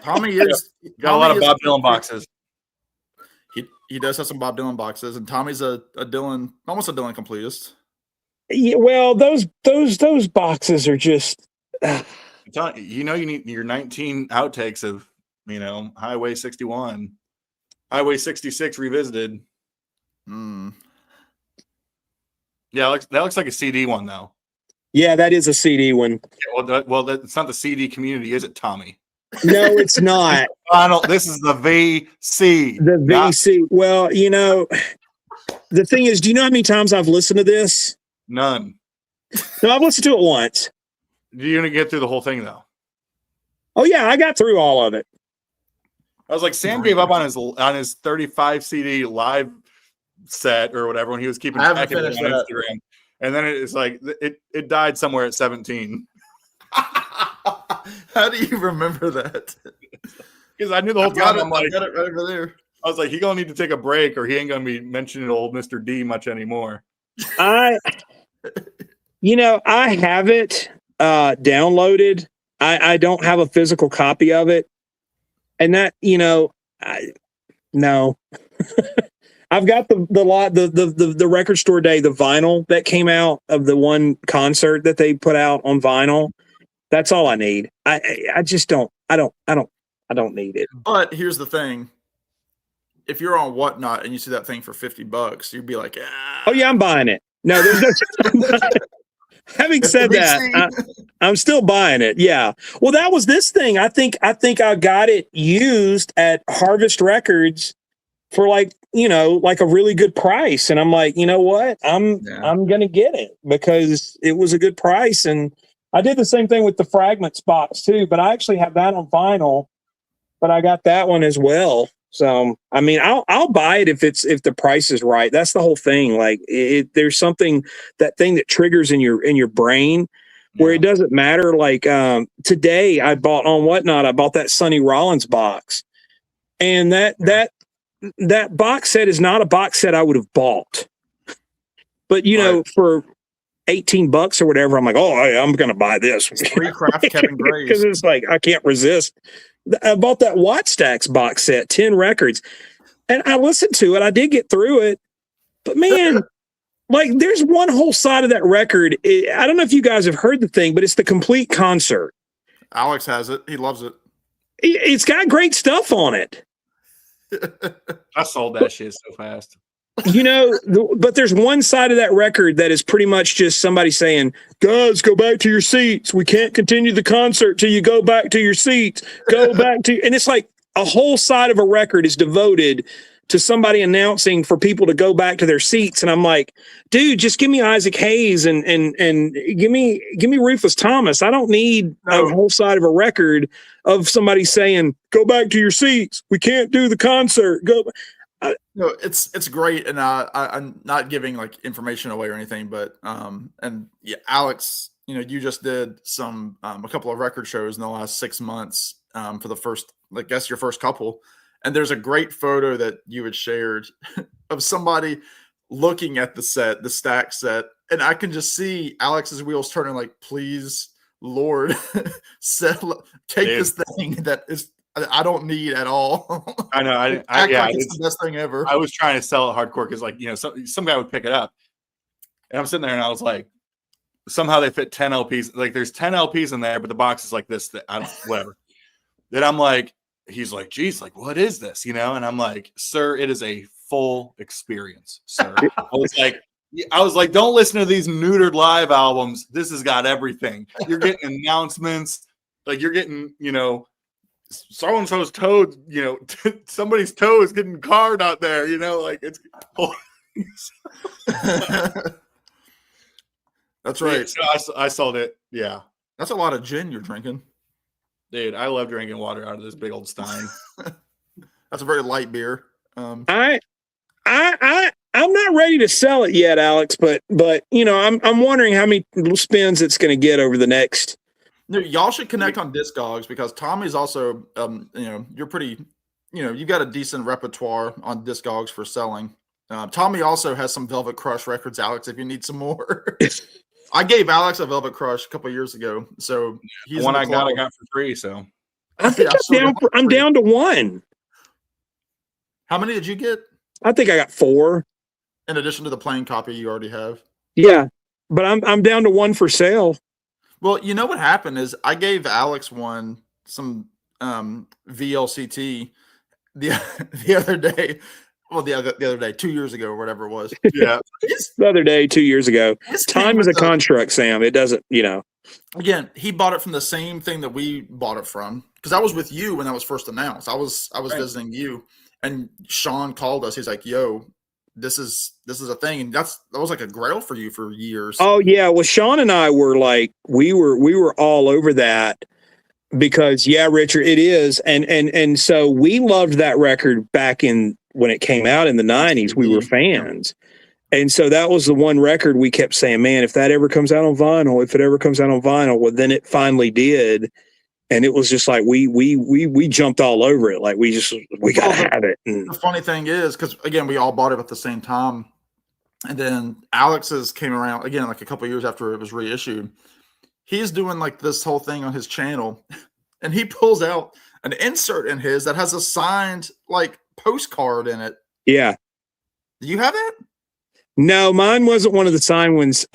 [SPEAKER 1] Tommy is
[SPEAKER 2] got a lot of Bob Dylan boxes.
[SPEAKER 1] He does have some Bob Dylan boxes, and Tommy's almost a Dylan completist.
[SPEAKER 3] Yeah, well, those boxes are just.
[SPEAKER 2] You need your 19 outtakes of Highway 61, Highway 66 revisited. Yeah, that looks like a CD one though.
[SPEAKER 3] Yeah, that is a CD one.
[SPEAKER 2] Well, it's not the CD community, is it, Tommy?
[SPEAKER 3] No, it's not.
[SPEAKER 2] This is the VC.
[SPEAKER 3] The VC. Well, the thing is, do you know how many times I've listened to this?
[SPEAKER 2] None.
[SPEAKER 3] No, I've listened to it once.
[SPEAKER 2] You're gonna get through the whole thing though.
[SPEAKER 3] Oh yeah, I got through all of it.
[SPEAKER 2] I was like, Sam gave up on his 35 CD live set or whatever when he was keeping track of it on Instagram, and then it's like it died somewhere at 17.
[SPEAKER 1] How do you remember that?
[SPEAKER 2] Because I knew the whole time.
[SPEAKER 1] I got it right over there.
[SPEAKER 2] I was like, he gonna need to take a break, or he ain't gonna be mentioning old Mr. D much anymore.
[SPEAKER 3] I have it downloaded. I don't have a physical copy of it, and that no. I've got the record store day, the vinyl that came out of the one concert that they put out on vinyl. That's all I need. I just don't. I don't need it.
[SPEAKER 1] But here's the thing: if you're on Whatnot and you see that thing for $50, you'd be like, ah.
[SPEAKER 3] Oh yeah, I'm buying it. No, there's no. Having said that, I'm still buying it. Yeah. Well, that was this thing. I think I got it used at Harvest Records for like a really good price, and I'm like, you know what? I'm gonna get it because it was a good price, and I did the same thing with the Fragments box too. But I actually have that on vinyl, but I got that one as well. So I mean, I'll buy it if the price is right. That's the whole thing. Like there's something, that thing that triggers in your brain where it doesn't matter. Like today, I bought on Whatnot. I bought that Sonny Rollins box, and that box set is not a box set I would have bought. But for $18 or whatever, I'm like, oh, I'm going to buy this.
[SPEAKER 1] Recraft Kevin Graves.
[SPEAKER 3] Because it's like, I can't resist. I bought that Watt Stacks box set, 10 records, and I listened to it. I did get through it, but man, like there's one whole side of that record. I don't know if you guys have heard the thing, but it's the complete concert.
[SPEAKER 1] Alex has it. He loves it.
[SPEAKER 3] It's got great stuff on it.
[SPEAKER 2] I sold that shit so fast.
[SPEAKER 3] But there's one side of that record that is pretty much just somebody saying, guys, go back to your seats. We can't continue the concert till you go back to your seats. Go back to, and it's like a whole side of a record is devoted to somebody announcing for people to go back to their seats. And I'm like, dude, just give me Isaac Hayes and give me Rufus Thomas. I don't need a whole side of a record of somebody saying, go back to your seats. We can't do the concert. Go.
[SPEAKER 1] No, it's great, and I'm not giving like information away or anything, but and yeah, Alex, you just did a couple of record shows in the last 6 months for the first, I guess your first couple, and there's a great photo that you had shared of somebody looking at the stack set, and I can just see Alex's wheels turning like, please, Lord, take this thing that is. I don't need at all.
[SPEAKER 2] I know.
[SPEAKER 1] It's the best thing ever.
[SPEAKER 2] I was trying to sell it hardcore because, like, some guy would pick it up, and I'm sitting there, and I was like, somehow they fit 10 LPs. Like, there's 10 LPs in there, but the box is like this. Whatever. Then I'm like, he's like, geez, like, what is this? And I'm like, sir, it is a full experience, sir. I was like, I was like, don't listen to these neutered live albums. This has got everything. You're getting announcements, like you're getting, so and so's toe, somebody's toe is getting carved out there. Like it's.
[SPEAKER 1] That's right.
[SPEAKER 2] So I sold it. Yeah,
[SPEAKER 1] that's a lot of gin you're drinking,
[SPEAKER 2] dude. I love drinking water out of this big old stein.
[SPEAKER 1] That's a very light beer.
[SPEAKER 3] I'm not ready to sell it yet, Alex, but I'm wondering how many spins it's going to get over the next.
[SPEAKER 1] Y'all should connect on Discogs because Tommy's also, you're pretty, you've got a decent repertoire on Discogs for selling. Tommy also has some Velvet Crush records, Alex, if you need some more. I gave Alex a Velvet Crush a couple of years ago, so
[SPEAKER 2] he's the one I got for free. So
[SPEAKER 3] I think I'm down to one.
[SPEAKER 1] How many did you get?
[SPEAKER 3] I think I got 4.
[SPEAKER 1] In addition to the plain copy you already have.
[SPEAKER 3] Yeah, but I'm down to 1 for sale.
[SPEAKER 1] Well, you know what happened is I gave Alex some VLCT the other day. Well, the other day, 2 years ago or whatever it was.
[SPEAKER 2] Yeah.
[SPEAKER 3] The other day, 2 years ago. Time is a construct, Sam. It doesn't,
[SPEAKER 1] Again, he bought it from the same thing that we bought it from. Because I was with you when that was first announced. I was right. Visiting you. And Sean called us. He's like, yo, this is a thing. And that was like a grail for you for years.
[SPEAKER 3] Oh, yeah. Well, Sean and I were like, we were all over that. Because, yeah, Richard, it is. And so we loved that record back when it came out in the 90s. We were fans. And so that was the one record we kept saying, man, if that ever comes out on vinyl, well, then it finally did. And it was just like we jumped all over it. Like we gotta have it. And
[SPEAKER 1] the funny thing is, because again, we all bought it at the same time. And then Alex's came around again, like a couple of years after it was reissued. He's doing like this whole thing on his channel, and he pulls out an insert in his that has a signed like postcard in it.
[SPEAKER 3] Yeah.
[SPEAKER 1] Do you have it?
[SPEAKER 3] No, mine wasn't one of the signed ones.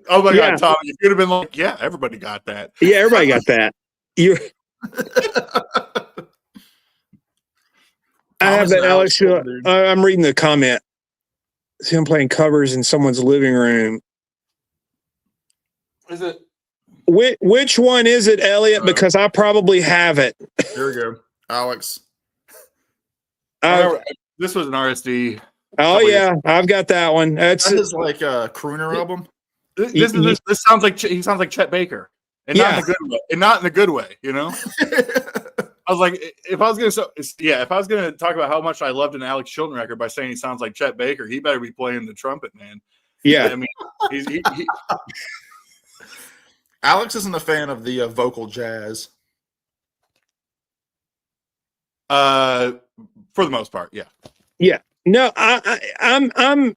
[SPEAKER 2] Oh my God, Tom, you could have been like, yeah, everybody got that.
[SPEAKER 3] Yeah, everybody got that. I have that, Alex. I'm reading the comment. It's him playing covers in someone's living room.
[SPEAKER 2] Is it?
[SPEAKER 3] Which one is it, Elliot? Because I probably have it.
[SPEAKER 1] Here we go, Alex.
[SPEAKER 2] This was an RSD.
[SPEAKER 3] Oh yeah, I've got that one. That
[SPEAKER 1] is like a crooner album.
[SPEAKER 2] This sounds like he sounds like Chet Baker, and not in a good way. And not in a good way, I was like, if I was gonna talk about how much I loved an Alex Chilton record by saying he sounds like Chet Baker, he better be playing the trumpet, man.
[SPEAKER 3] Yeah,
[SPEAKER 2] I mean, he
[SPEAKER 1] Alex isn't a fan of the vocal jazz.
[SPEAKER 2] For the most part, yeah.
[SPEAKER 3] Yeah. No, I'm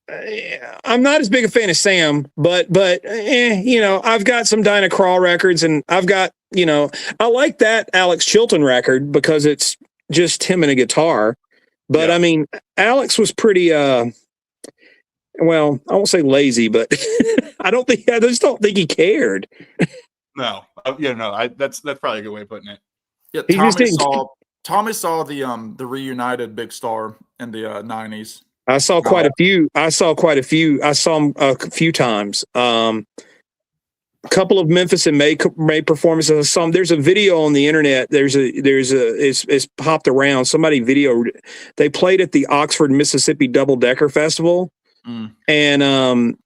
[SPEAKER 3] not as big a fan as Sam, but I've got some Dinah Krall records, and I've got, I like that Alex Chilton record because it's just him and a guitar. But I mean, Alex was pretty, well, I won't say lazy, but I just don't think he cared.
[SPEAKER 2] No, that's probably a good way of putting it.
[SPEAKER 1] Yeah, Tommy saw the reunited Big Star in the 90s.
[SPEAKER 3] I saw quite a few. I saw them a few times. A couple of Memphis and May performances. There's a video on the internet. It's popped around. Somebody videoed. They played at the Oxford, Mississippi Double Decker Festival, and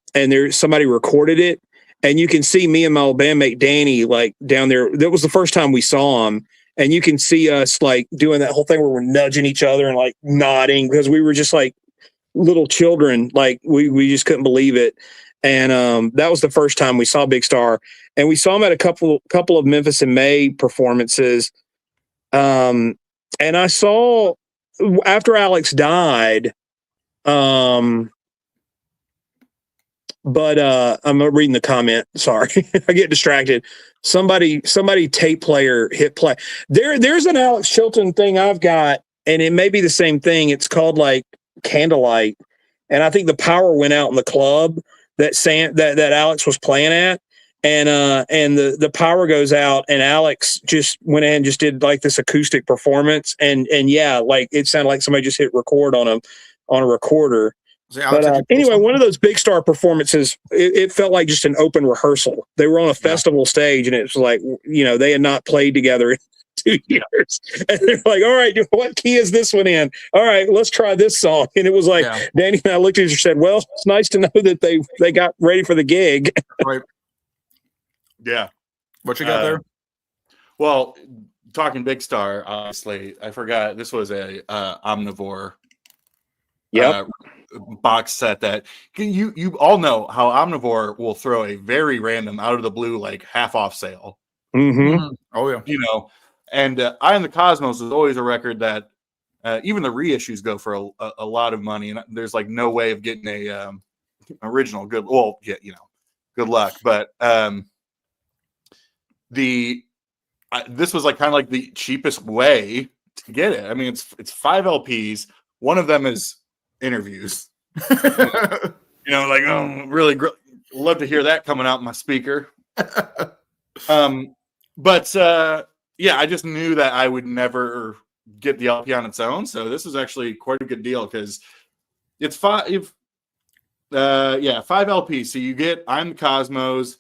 [SPEAKER 3] somebody recorded it, and you can see me and my old bandmate Danny like down there. That was the first time we saw him. And you can see us like doing that whole thing where we're nudging each other and like nodding because we were just like little children. Like we just couldn't believe it. And that was the first time we saw Big Star, and we saw him at a couple of Memphis in May performances. And I saw after Alex died, but I'm reading the comment. Sorry, I get distracted. Somebody tape player hit play. There's an Alex Chilton thing I've got, and it may be the same thing. It's called like Candlelight, and I think the power went out in the club that Alex was playing at, and the power goes out, and Alex just went in and just did like this acoustic performance, and yeah, like it sounded like somebody just hit record on a recorder.
[SPEAKER 1] So, Alex,
[SPEAKER 3] But anyway, one of those big star performances, it felt like just an open rehearsal. They were on a festival stage, and it was like, they had not played together in 2 years. And they're like, all right, what key is this one in? All right, let's try this song. And it was like, Danny and I looked at each other and said, well, it's nice to know that they got ready for the gig.
[SPEAKER 1] Right.
[SPEAKER 2] Yeah.
[SPEAKER 1] What you got there?
[SPEAKER 2] Well, talking Big Star, obviously, I forgot this was a Omnivore box set that you all know how Omnivore will throw a very random out of the blue like half off sale.
[SPEAKER 3] Mm-hmm.
[SPEAKER 1] Oh yeah.
[SPEAKER 2] And Eye on the Cosmos is always a record that even the reissues go for a lot of money, and there's like no way of getting a original good. Well, yeah, good luck. But this was like kind of like the cheapest way to get it. I mean, it's 5 LPs. One of them is interviews. Really love to hear that coming out in my speaker. But I just knew that I would never get the LP on its own. So this is actually quite a good deal because it's 5 LPs. So you get I'm the Cosmos,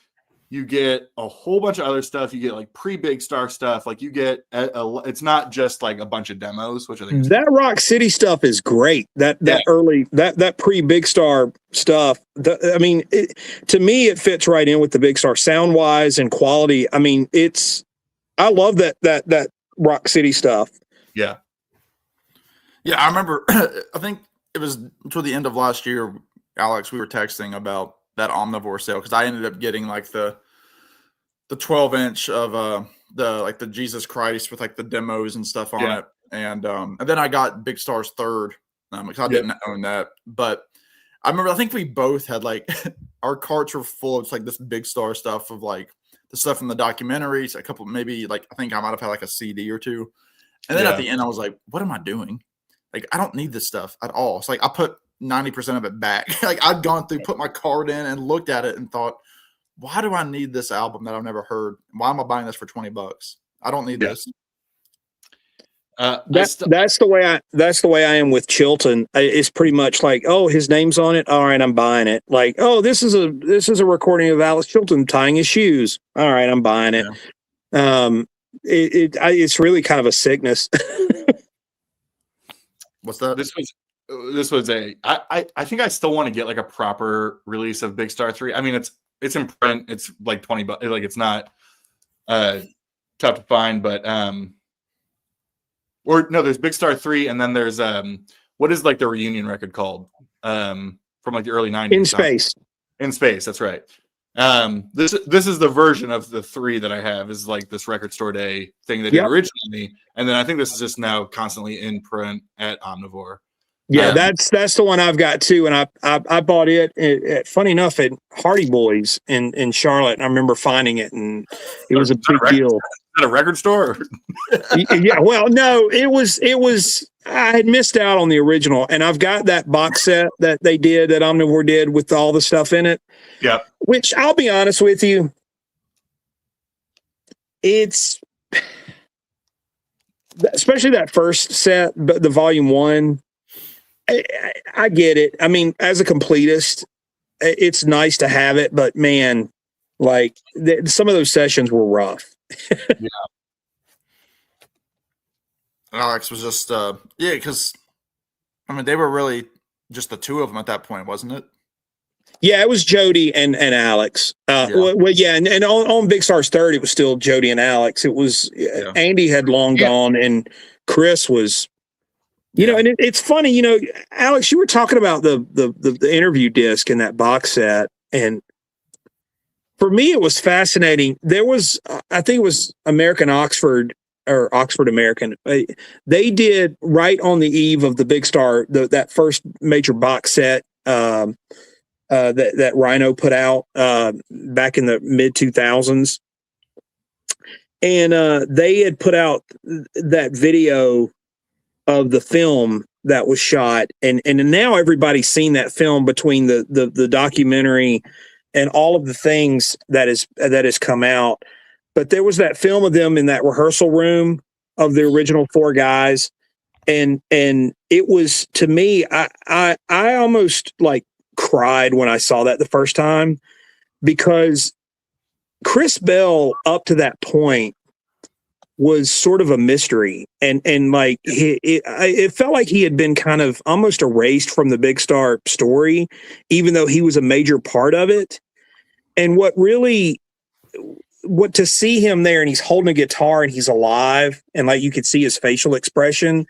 [SPEAKER 2] you get a whole bunch of other stuff. You get like pre-Big Star stuff. Like you get it's not just like a bunch of demos, which I think
[SPEAKER 3] that Rock City stuff is great. That early that pre-Big Star stuff. To me, it fits right in with the Big Star sound wise and quality. I mean, I love that Rock City stuff.
[SPEAKER 2] Yeah.
[SPEAKER 1] Yeah, I remember. I think it was toward the end of last year, Alex. We were texting about that Omnivore sale because I ended up getting like the 12-inch of the Jesus Christ with like the demos and stuff on it, and then I got Big Star's third because I didn't own that. But I remember I think we both had like our carts were full of like this Big Star stuff of like the stuff from the documentaries, a couple maybe like I think I might have had like a CD or two, and then at the end I was like, what am I doing? Like I don't need this stuff at all. It's like I put 90% of it back. Like I'd gone through, put my card in and looked at it and thought, why do I need this album that I've never heard? Why am I buying this for $20? I don't need this.
[SPEAKER 3] That's the way I am with Chilton. It's pretty much like, oh, his name's on it. All right, I'm buying it. Like, oh, this is a recording of Alex Chilton tying his shoes. All right, I'm buying it. Yeah. It's really kind of a sickness.
[SPEAKER 1] What's that?
[SPEAKER 2] This was I think I still want to get like a proper release of Big Star 3. I mean, it's in print. It's like $20. Like it's not tough to find, but or no, there's Big Star 3, and then there's what is like the reunion record called from like the early 90s? In Space, that's right. This is the version of the 3 that I have is like this Record Store Day thing that did originally, and then I think this is just now constantly in print at Omnivore.
[SPEAKER 3] Yeah, that's the one I've got too, and I bought it. Funny enough, at Hardy Boys in Charlotte, and I remember finding it, and it was a big deal.
[SPEAKER 2] At a record store?
[SPEAKER 3] Yeah, well, no, it was. I had missed out on the original, and I've got that box set that Omnivore did with all the stuff in it.
[SPEAKER 2] Yeah,
[SPEAKER 3] which I'll be honest with you, it's especially that first set, but the volume 1. I get it. I mean, as a completist, it's nice to have it, but man, like some of those sessions were rough.
[SPEAKER 1] Yeah. Alex was just, because I mean, they were really just the two of them at that point, wasn't it?
[SPEAKER 3] Yeah, it was Jody and Alex. And on Big Star's third, it was still Jody and Alex. It was Andy had long gone, and Chris was. And it's funny, Alex, you were talking about the interview disc in that box set. And for me, it was fascinating. There was, I think it was American Oxford or Oxford American. They did right on the eve of the Big Star, that first major box set that Rhino put out back in the mid 2000s. And they had put out that video of the film that was shot, and now everybody's seen that film between the documentary and all of the things that has come out. But there was that film of them in that rehearsal room of the original 4 guys, and it was, to me, I almost like cried when I saw that the first time, because Chris Bell up to that point was sort of a mystery, and like it felt like he had been kind of almost erased from the Big Star story, even though he was a major part of it. And what to see him there, and he's holding a guitar and he's alive, and like you could see his facial expression,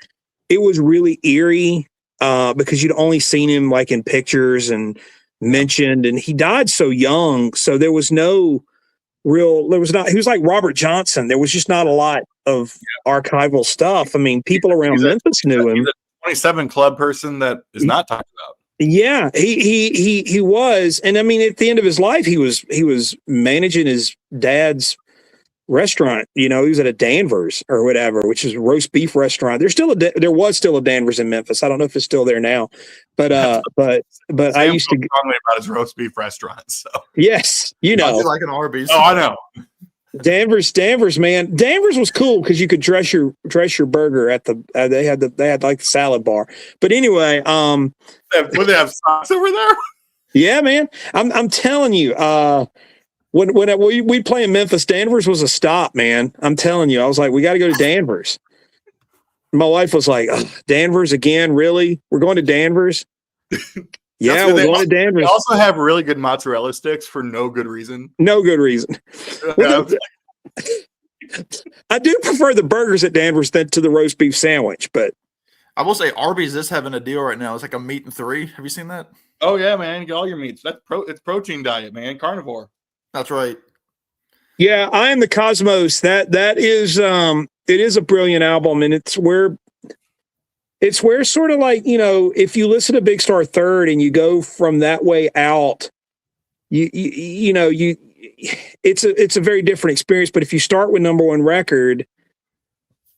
[SPEAKER 3] it was really eerie, because you'd only seen him like in pictures and mentioned, and he died so young, so there was not, he was like Robert Johnson. There was just not a lot of archival stuff. I mean, people around Memphis knew him.
[SPEAKER 2] He's a 27 Club person that is not talked about.
[SPEAKER 3] Yeah, he was. And I mean, at the end of his life, he was managing his dad's restaurant. You know, he was at a Danvers or whatever, which is a roast beef restaurant. There was still a Danvers in Memphis. I don't know if it's still there now, but I used to
[SPEAKER 2] strongly about his roast beef restaurant. So
[SPEAKER 3] yes, you know,
[SPEAKER 1] like an Arby's.
[SPEAKER 2] Oh, I know.
[SPEAKER 3] Danvers, man. Danvers was cool because you could dress your burger at the. They had like the salad bar. But anyway,
[SPEAKER 2] would they have sauce over there?
[SPEAKER 3] Yeah, man. I'm telling you. When we play in Memphis, Danvers was a stop, man. I'm telling you. I was like, we got to go to Danvers. My wife was like, Danvers again? Really? We're going to Danvers? Yeah, we're going to Danvers.
[SPEAKER 2] They also have really good mozzarella sticks for no good reason.
[SPEAKER 3] No good reason. I do prefer the burgers at Danvers than to the roast beef sandwich, but
[SPEAKER 1] I will say Arby's is having a deal right now. It's like a meat and 3. Have you seen that?
[SPEAKER 2] Oh yeah, man. You get all your meats. It's protein diet, man. Carnivore.
[SPEAKER 1] That's right.
[SPEAKER 3] Yeah, I Am the Cosmos. That is it is a brilliant album, and it's where sort of like, you know, if you listen to Big Star Third and you go from that way out, it's a very different experience. But if you start with number one record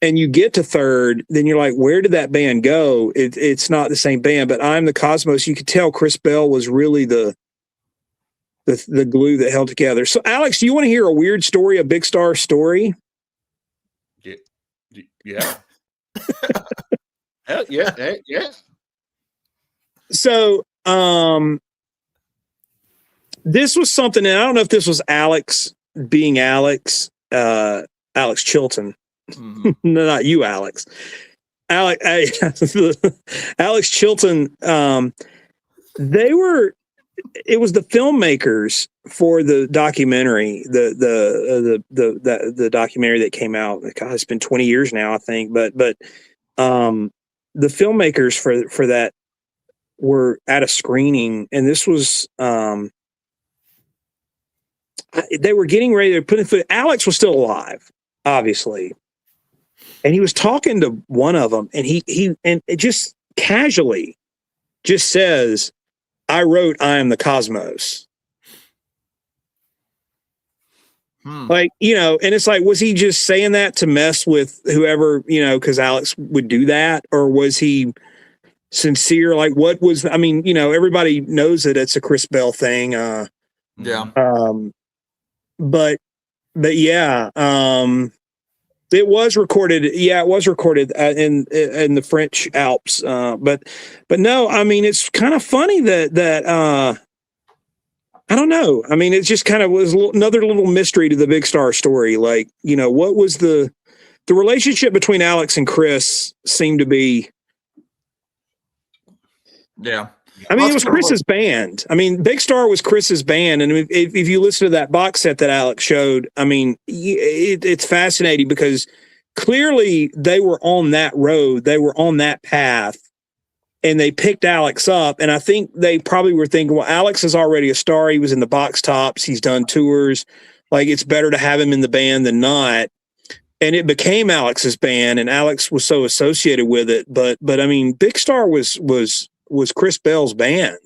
[SPEAKER 3] and you get to third, then you're like, where did that band go? It's not the same band. But I'm the Cosmos, you could tell Chris Bell was really the glue that held together. So Alex, do you want to hear a weird story, a Big Star story?
[SPEAKER 2] Yeah. Yeah.
[SPEAKER 3] So, this was something, and I don't know if this was Alex being Alex Chilton. Mm-hmm. No, not you, Alex. Alex Chilton. It was the filmmakers for the documentary, the documentary that came out. God, it's been 20 years now, I think. But the filmmakers for that were at a screening, and this was they were getting ready to put in. Alex was still alive, obviously, and he was talking to one of them, and he it just casually just says, I wrote I Am the Cosmos. Like, you know, and it's like, was he just saying that to mess with whoever, you know, because Alex would do that? Or was he sincere? Like, what was, I mean, you know, everybody knows that it's a Chris Bell thing.
[SPEAKER 1] Yeah.
[SPEAKER 3] But yeah, it was recorded. Yeah, it was recorded in the French Alps. But no, I mean, it's kind of funny that I don't know. I mean, it just kind of was another little mystery to the Big Star story. Like, you know, what was the relationship between Alex and Chris seemed to be.
[SPEAKER 1] Yeah.
[SPEAKER 3] I mean, it was Chris's band. I mean, Big Star was Chris's band. And if you listen to that box set that Alex showed, I mean, it's fascinating because clearly they were on that road. They were on that path. And they picked Alex up. And I think they probably were thinking, well, Alex is already a star. He was in the Box Tops. He's done tours. Like, it's better to have him in the band than not. And it became Alex's band, and Alex was so associated with it. But I mean, Big Star was Chris Bell's band.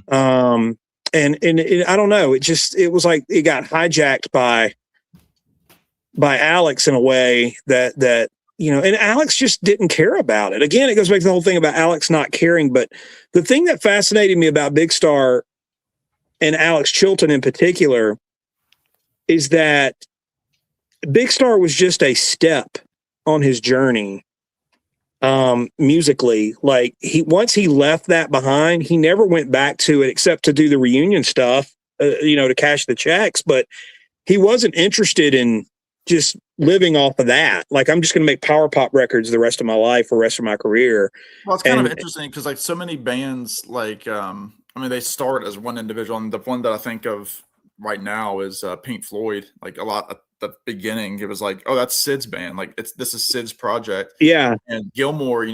[SPEAKER 3] And I don't know. It was like it got hijacked by Alex in a way that, you know, and Alex just didn't care about it. Again, it goes back to the whole thing about Alex not caring. But the thing that fascinated me about Big Star and Alex Chilton in particular is that Big Star was just a step on his journey. musically. Like once he left that behind, he never went back to it except to do the reunion stuff, to cash the checks. But he wasn't interested in just living off of that. Like, I'm just going to make power pop records the rest of my life or rest of my career.
[SPEAKER 1] Well, it's kind of interesting because like so many bands, like they start as one individual, and the one that I think of right now is Pink Floyd. Like a lot at the beginning, it was like, oh, that's Sid's band. Like this is Sid's project.
[SPEAKER 3] Yeah.
[SPEAKER 1] And Gilmore,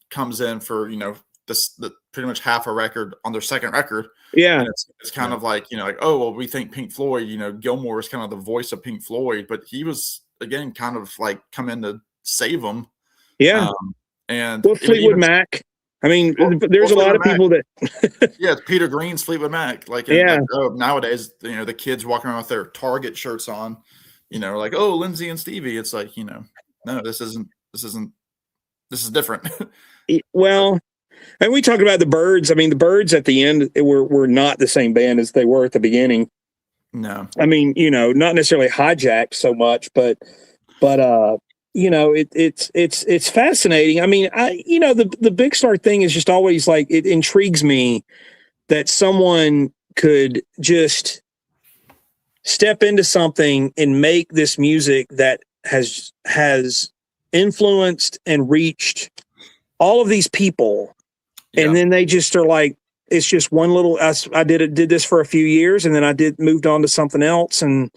[SPEAKER 1] comes in for the pretty much half a record on their second record.
[SPEAKER 3] Yeah.
[SPEAKER 1] And it's kind of like, oh, well, we think Pink Floyd, Gilmore is kind of the voice of Pink Floyd, but he was, again, kind of like come in to save them.
[SPEAKER 3] Yeah.
[SPEAKER 1] And
[SPEAKER 3] Fleetwood Mac. I mean, there's a lot of people that.
[SPEAKER 1] Yeah, it's Peter Green's Fleetwood Mac. Like, nowadays, the kids walking around with their Target shirts on, like, oh, Lindsay and Stevie. It's like, no, this is different.
[SPEAKER 3] Well, and we talked about the Byrds. I mean, the Byrds at the end were not the same band as they were at the beginning.
[SPEAKER 1] No.
[SPEAKER 3] I mean, not necessarily hijacked so much, but it's fascinating. I mean, the Big Star thing is just always like, it intrigues me that someone could just step into something and make this music that has influenced and reached all of these people. Yeah. And then they just are like, it's just one little, I did this for a few years, and then I moved on to something else. And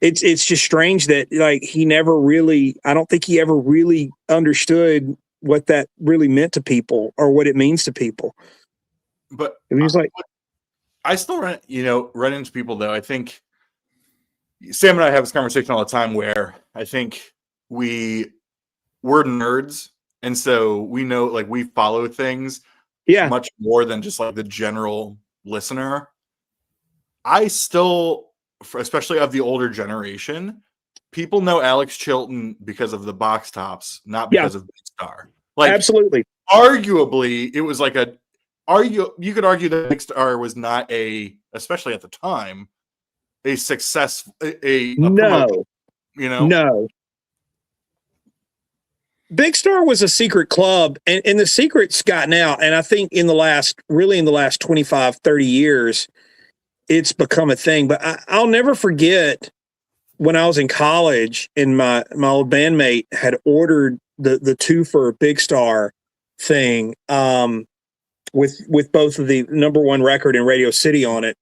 [SPEAKER 3] it's just strange that like I don't think he ever really understood what that really meant to people or what it means to people.
[SPEAKER 2] But
[SPEAKER 3] he was like,
[SPEAKER 2] I still run into people though. I think Sam and I have this conversation all the time where I think we're nerds. And so we know, like, we follow things much more than just like the general listener. I still, especially of the older generation, people know Alex Chilton because of the box tops, not because of Big Star. Like, absolutely. Arguably, it was like you could argue that Big Star was not especially at the time, a success. No. Big
[SPEAKER 3] Star was a secret club, and the secret's gotten out. And I think in the last 25, 30 years, it's become a thing. But I'll never forget when I was in college and my old bandmate had ordered the two for Big Star thing with both of the number one record in Radio City on it.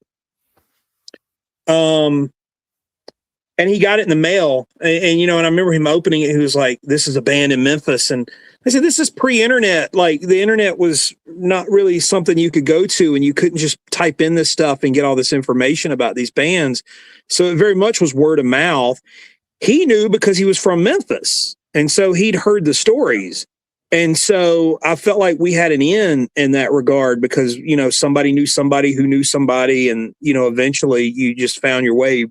[SPEAKER 3] And he got it in the mail, and I remember him opening it. He was like, "This is a band in Memphis," and I said, "This is pre-internet. Like, the internet was not really something you could go to, and you couldn't just type in this stuff and get all this information about these bands. So it very much was word of mouth." He knew because he was from Memphis, and so he'd heard the stories, and so I felt like we had an in that regard because somebody knew somebody who knew somebody, and eventually you just found your way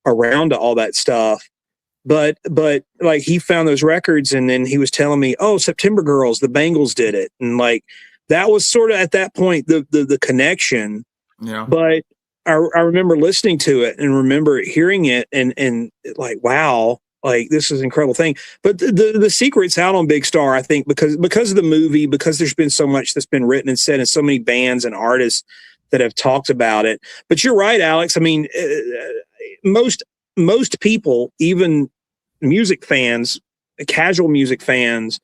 [SPEAKER 3] around to all that stuff. But like, he found those records, and then he was telling me, "Oh, September Girls, the Bangles did it," and like that was sort of at that point the connection. Yeah. But I remember listening to it and remember hearing it and like, wow, like, this is an incredible thing. But the secret's out on Big Star, I think, because of the movie, because there's been so much that's been written and said, and so many bands and artists that have talked about it. But you're right, Alex. I mean, most people, even music fans, casual music fans,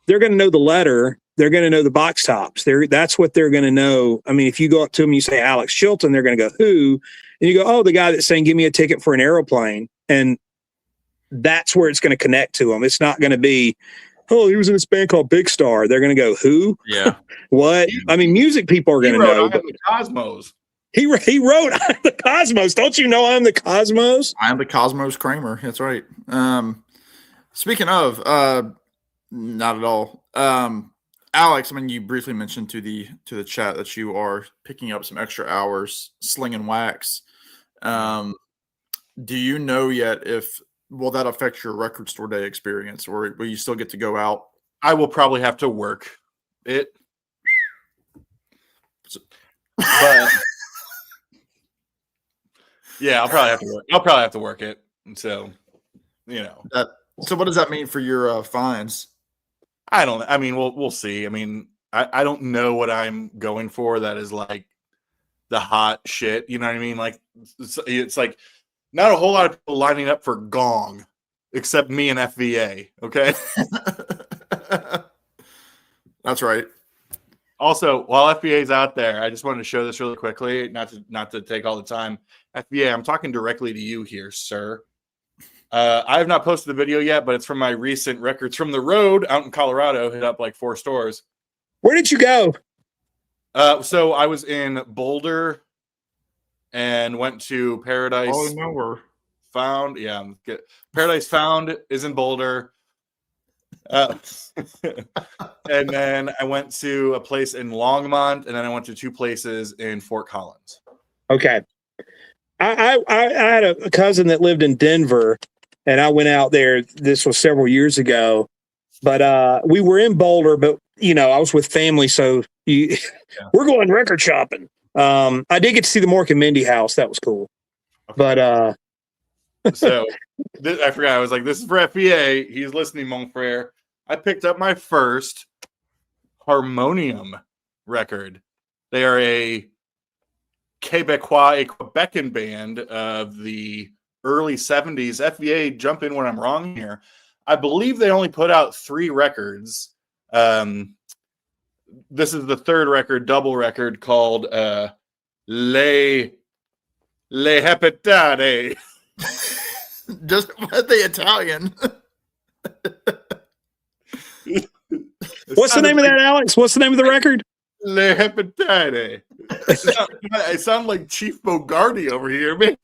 [SPEAKER 3] they're going to know the letter. They're going to know the box tops. That's what they're going to know. I mean, if you go up to them, you say Alex Chilton, they're going to go, "Who?" And you go, "Oh, the guy that's saying, 'Give me a ticket for an aeroplane.'" And that's where it's going to connect to them. It's not going to be, "Oh, he was in this band called Big Star." They're going to go, "Who?"
[SPEAKER 1] Yeah.
[SPEAKER 3] What? I mean, music people are going to know.
[SPEAKER 2] I'm the Cosmos.
[SPEAKER 3] He wrote, "I'm the Cosmos." Don't you know I'm the Cosmos?
[SPEAKER 1] I am the Cosmos Kramer. That's right. Speaking of, not at all. Alex, I mean, you briefly mentioned to the chat that you are picking up some extra hours slinging wax. Do you know yet will that affect your record store day experience, or will you still get to go out?
[SPEAKER 2] I will probably have to work it. But yeah, I'll probably have to work it. And so,
[SPEAKER 1] So what does that mean for your fines?
[SPEAKER 2] I don't. I mean, we'll see. I mean, I don't know what I'm going for. That is like the hot shit. You know what I mean? Like it's like not a whole lot of people lining up for Gong, except me and FVA. Okay.
[SPEAKER 1] That's right.
[SPEAKER 2] Also, while FBA is out there, I just wanted to show this really quickly, not to take all the time. FBA, I'm talking directly to you here, sir. I have not posted the video yet, but it's from my recent Records from the Road out in Colorado. Hit up like 4 stores.
[SPEAKER 3] Where did you go?
[SPEAKER 2] So I was in Boulder and went to Paradise.
[SPEAKER 1] Oh, nowhere.
[SPEAKER 2] Found, yeah, Paradise Found is in Boulder. And then I went to a place in Longmont, and then I went to 2 places in Fort Collins.
[SPEAKER 3] Okay. I had a cousin that lived in Denver, and I went out there. This was several years ago, but we were in Boulder, but I was with family, so we're going record shopping. I did get to see the Mork and Mindy house. That was cool. But
[SPEAKER 2] so I forgot. I was like, this is for FBA. He's listening, mon frere. I picked up my first harmonium record. They are a Quebecan band of the early 70s. FBA, jump in when I'm wrong here. I believe they only put out 3 records. This is the 3rd record, double record, called Le Hepatade.
[SPEAKER 1] Just what the Italian.
[SPEAKER 3] What's the name of that, Alex? What's the name of the record?
[SPEAKER 2] Le Hepatade. I sound like Chief Bogarty over here, man.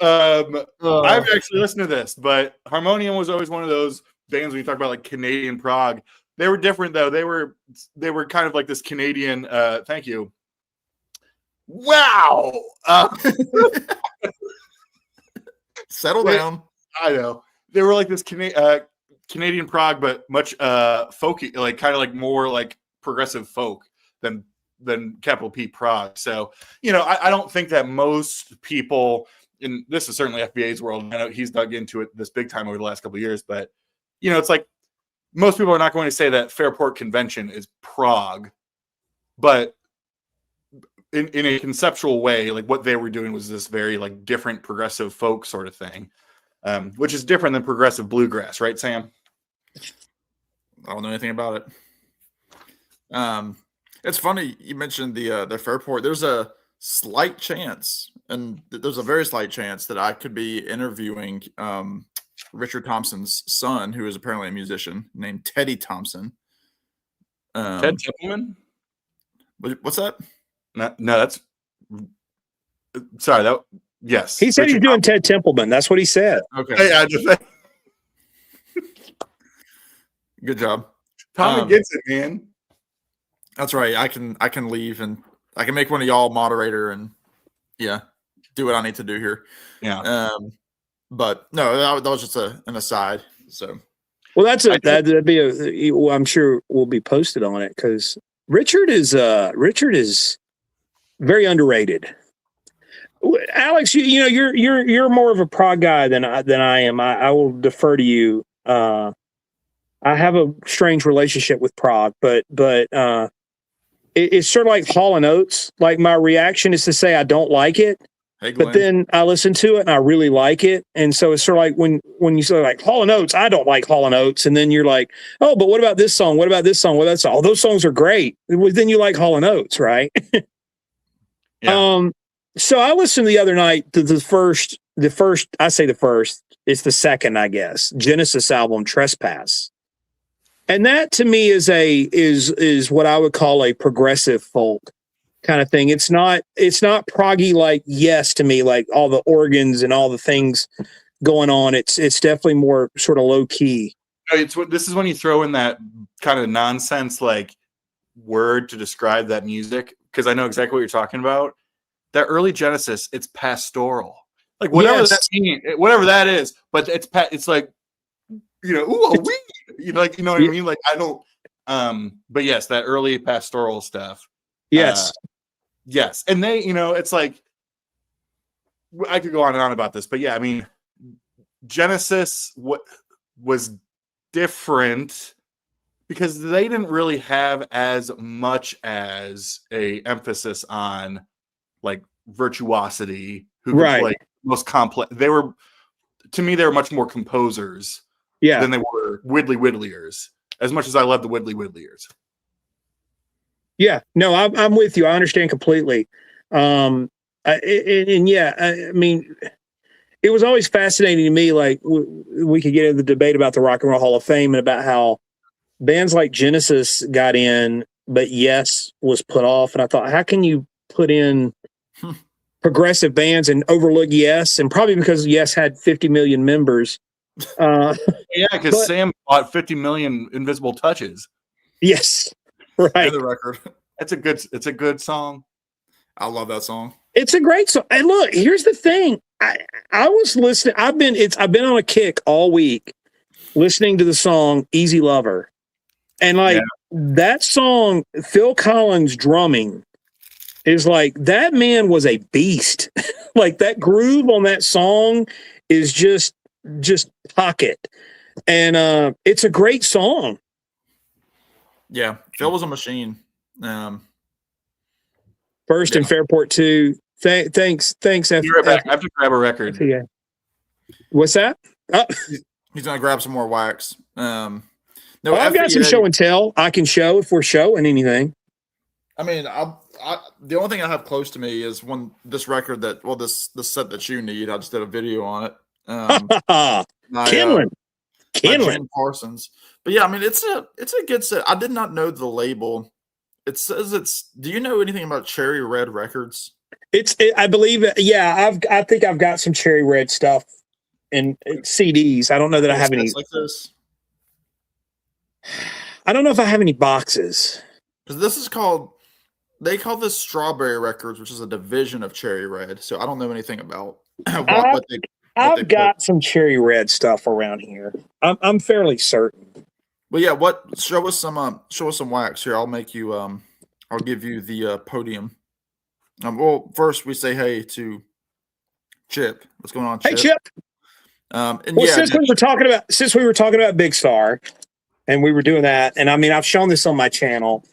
[SPEAKER 2] I've actually listened to this, but Harmonium was always one of those bands when you talk about like Canadian prog. They were different though. They were kind of like this Canadian. Thank you. Wow.
[SPEAKER 1] Settle down.
[SPEAKER 2] I know. They were like this Canadian prog, but much folky, like kind of like more like progressive folk than capital P prog. So, I don't think that most people, and this is certainly FBA's world, I know he's dug into it this big time over the last couple of years, but it's like most people are not going to say that Fairport Convention is prog, but in a conceptual way, like what they were doing was this very like different progressive folk sort of thing, which is different than progressive bluegrass, right, Sam?
[SPEAKER 1] I don't know anything about it. It's funny you mentioned the Fairport. There's a slight chance, and there's a very slight chance that I could be interviewing Richard Thompson's son, who is apparently a musician named Teddy Thompson.
[SPEAKER 2] Ted Templeman?
[SPEAKER 1] What's that?
[SPEAKER 2] No, that's sorry. Yes,
[SPEAKER 3] he said
[SPEAKER 2] Richard
[SPEAKER 3] he's doing
[SPEAKER 2] Thompson.
[SPEAKER 3] Ted Templeman. That's what he said.
[SPEAKER 1] Okay,
[SPEAKER 2] Hey, I just
[SPEAKER 1] good job.
[SPEAKER 2] Tommy gets it, man.
[SPEAKER 1] That's right. I can leave and I can make one of y'all moderator and do what I need to do here.
[SPEAKER 2] Yeah.
[SPEAKER 1] But no, that was just an aside. So,
[SPEAKER 3] well, that'd be well, I'm sure we'll be posted on it because Richard is very underrated. Alex, you're more of a prog guy than I am. I will defer to you. I have a strange relationship with prog, but it's sort of like Hall & Oates. Like my reaction is to say I don't like it,
[SPEAKER 1] hey, Glenn.
[SPEAKER 3] but then I listen to it and I really like it. And so it's sort of like when you say like Hall & Oates, I don't like Hall & Oates, and then you're like, oh, but what about this song? What about this song? What about that song? Oh, those songs are great. Well, then you like Hall & Oates, right?
[SPEAKER 2] Yeah.
[SPEAKER 3] So I listened the other night to the first. I say the first. It's the second, I guess. Genesis album, Trespass. And that to me is what I would call a progressive folk kind of thing. It's not proggy like Yes to me, like all the organs and all the things going on. It's definitely more sort of low key.
[SPEAKER 2] This is when you throw in that kind of nonsense like word to describe that music, because I know exactly what you're talking about. That early Genesis, it's pastoral, like whatever that means, whatever that is. But it's like ooh, a weed. Like what I mean? Like I don't. But yes, that early pastoral stuff.
[SPEAKER 3] Yes.
[SPEAKER 2] Yes. And they, it's like I could go on and on about this, but yeah, I mean, Genesis was different because they didn't really have as much as a emphasis on like virtuosity, who could
[SPEAKER 3] Right.
[SPEAKER 2] play most complex. They were much more composers
[SPEAKER 3] Yeah.
[SPEAKER 2] than they were Whittleyers. As much as I love the Whittleyers.
[SPEAKER 3] Yeah, no, I'm with you. I understand completely. I mean, it was always fascinating to me. Like we could get into the debate about the Rock and Roll Hall of Fame and about how bands like Genesis got in, but Yes was put off. And I thought, how can you put in progressive bands and overlook Yes? And probably because Yes had 50 million members.
[SPEAKER 2] Yeah, because Sam bought 50 million invisible touches.
[SPEAKER 3] Yes, right.
[SPEAKER 1] And the record.
[SPEAKER 2] It's a good song.
[SPEAKER 1] I love that song.
[SPEAKER 3] It's a great song. And look, here's the thing. I was listening. I've been on a kick all week listening to the song Easy Lover. And like that song, Phil Collins drumming is like, that man was a beast. Like that groove on that song is just pocket. And it's a great song.
[SPEAKER 1] Yeah, Phil was a machine.
[SPEAKER 3] First and Fairport 2. Thanks.
[SPEAKER 2] I have to grab a record.
[SPEAKER 3] Yeah. What's that? Oh.
[SPEAKER 1] He's gonna grab some more wax. No,
[SPEAKER 3] I've got some show and tell. I can show if we're showing anything.
[SPEAKER 1] I mean, the only thing I have close to me is this record this set that you need. I just did a video on it.
[SPEAKER 3] Kinlan.
[SPEAKER 1] Jim Parsons. But yeah, I mean, it's a good set. I did not know the label. It says do you know anything about Cherry Red Records?
[SPEAKER 3] I believe, I think I've got some Cherry Red stuff and CDs. I don't know that I have any.
[SPEAKER 1] Like this?
[SPEAKER 3] I don't know if I have any boxes.
[SPEAKER 1] Because they call this Strawberry Records, which is a division of Cherry Red. So I don't know anything about what they
[SPEAKER 3] I've got some Cherry Red stuff around here. I'm fairly certain.
[SPEAKER 1] Well, yeah. Show us some wax here. I'll make you. I'll give you the podium. Well, first we say hey to Chip. What's going on, Chip?
[SPEAKER 3] Hey, Chip. Since we were talking about Big Star, and we were doing that, and I mean, I've shown this on my channel,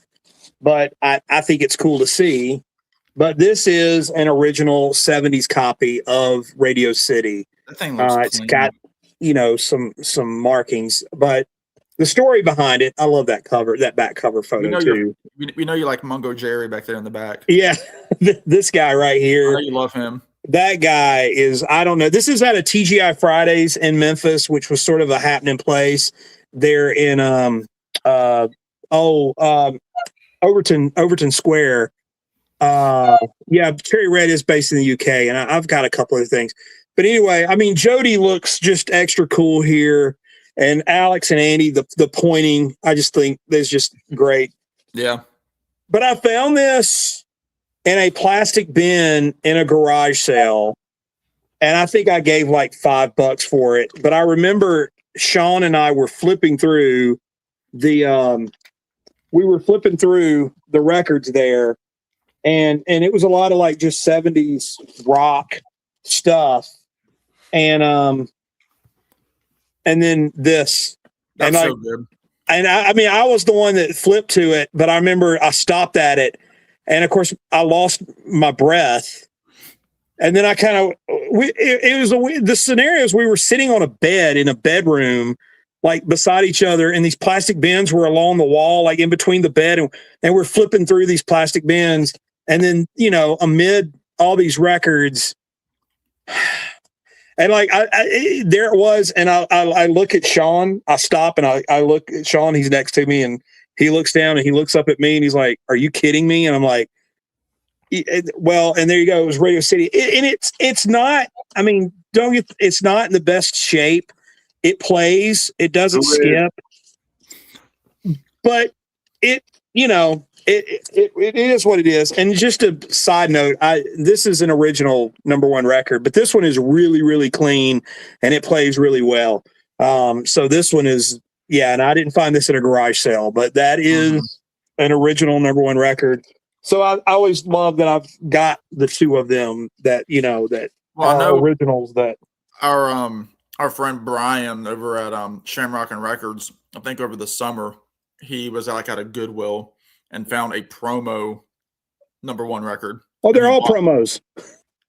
[SPEAKER 3] but I think it's cool to see. But this is an original 70s copy of Radio City.
[SPEAKER 1] That thing looks
[SPEAKER 3] it's got, some markings, but the story behind it, I love that back cover photo too.
[SPEAKER 1] We know you like Mungo Jerry back there in the back.
[SPEAKER 3] Yeah, this guy right here.
[SPEAKER 1] I know you love him.
[SPEAKER 3] That guy is, I don't know. This is at a TGI Fridays in Memphis, which was sort of a happening place there in Overton Square. Cherry Red is based in the UK, and I've got a couple of things. But anyway, I mean, Jody looks just extra cool here, and Alex and Andy, the pointing, I just think is just great.
[SPEAKER 1] Yeah.
[SPEAKER 3] But I found this in a plastic bin in a garage sale, and I think I gave like $5 for it. But I remember Sean and I were flipping through the records there, and it was a lot of like just 70s rock stuff. And then this.
[SPEAKER 1] That's so good.
[SPEAKER 3] And I mean, I was the one that flipped to it, but I remember I stopped at it. And of course, I lost my breath. And then I kind of, the scenarios, we were sitting on a bed in a bedroom, like beside each other, and these plastic bins were along the wall, like in between the bed. And we're flipping through these plastic bins. And then, amid all these records, and like, there it was. And I look at Sean, I stop and I look at Sean, he's next to me, and he looks down and he looks up at me and he's like, "Are you kidding me?" And I'm like, well, and there you go. It was Radio City. And it's not, I mean, it's not in the best shape. It plays, it doesn't skip, but it is what it is. And just a side note, this is an original #1 record, but this one is really, really clean and it plays really well. So this one is, and I didn't find this at a garage sale, but that is an original #1 record. So I always love that I've got the two of them that, originals that
[SPEAKER 1] our our friend Brian over at Shamrock and Records, I think over the summer, he was like at a Goodwill and found a promo #1 record.
[SPEAKER 3] Oh, they're all promos.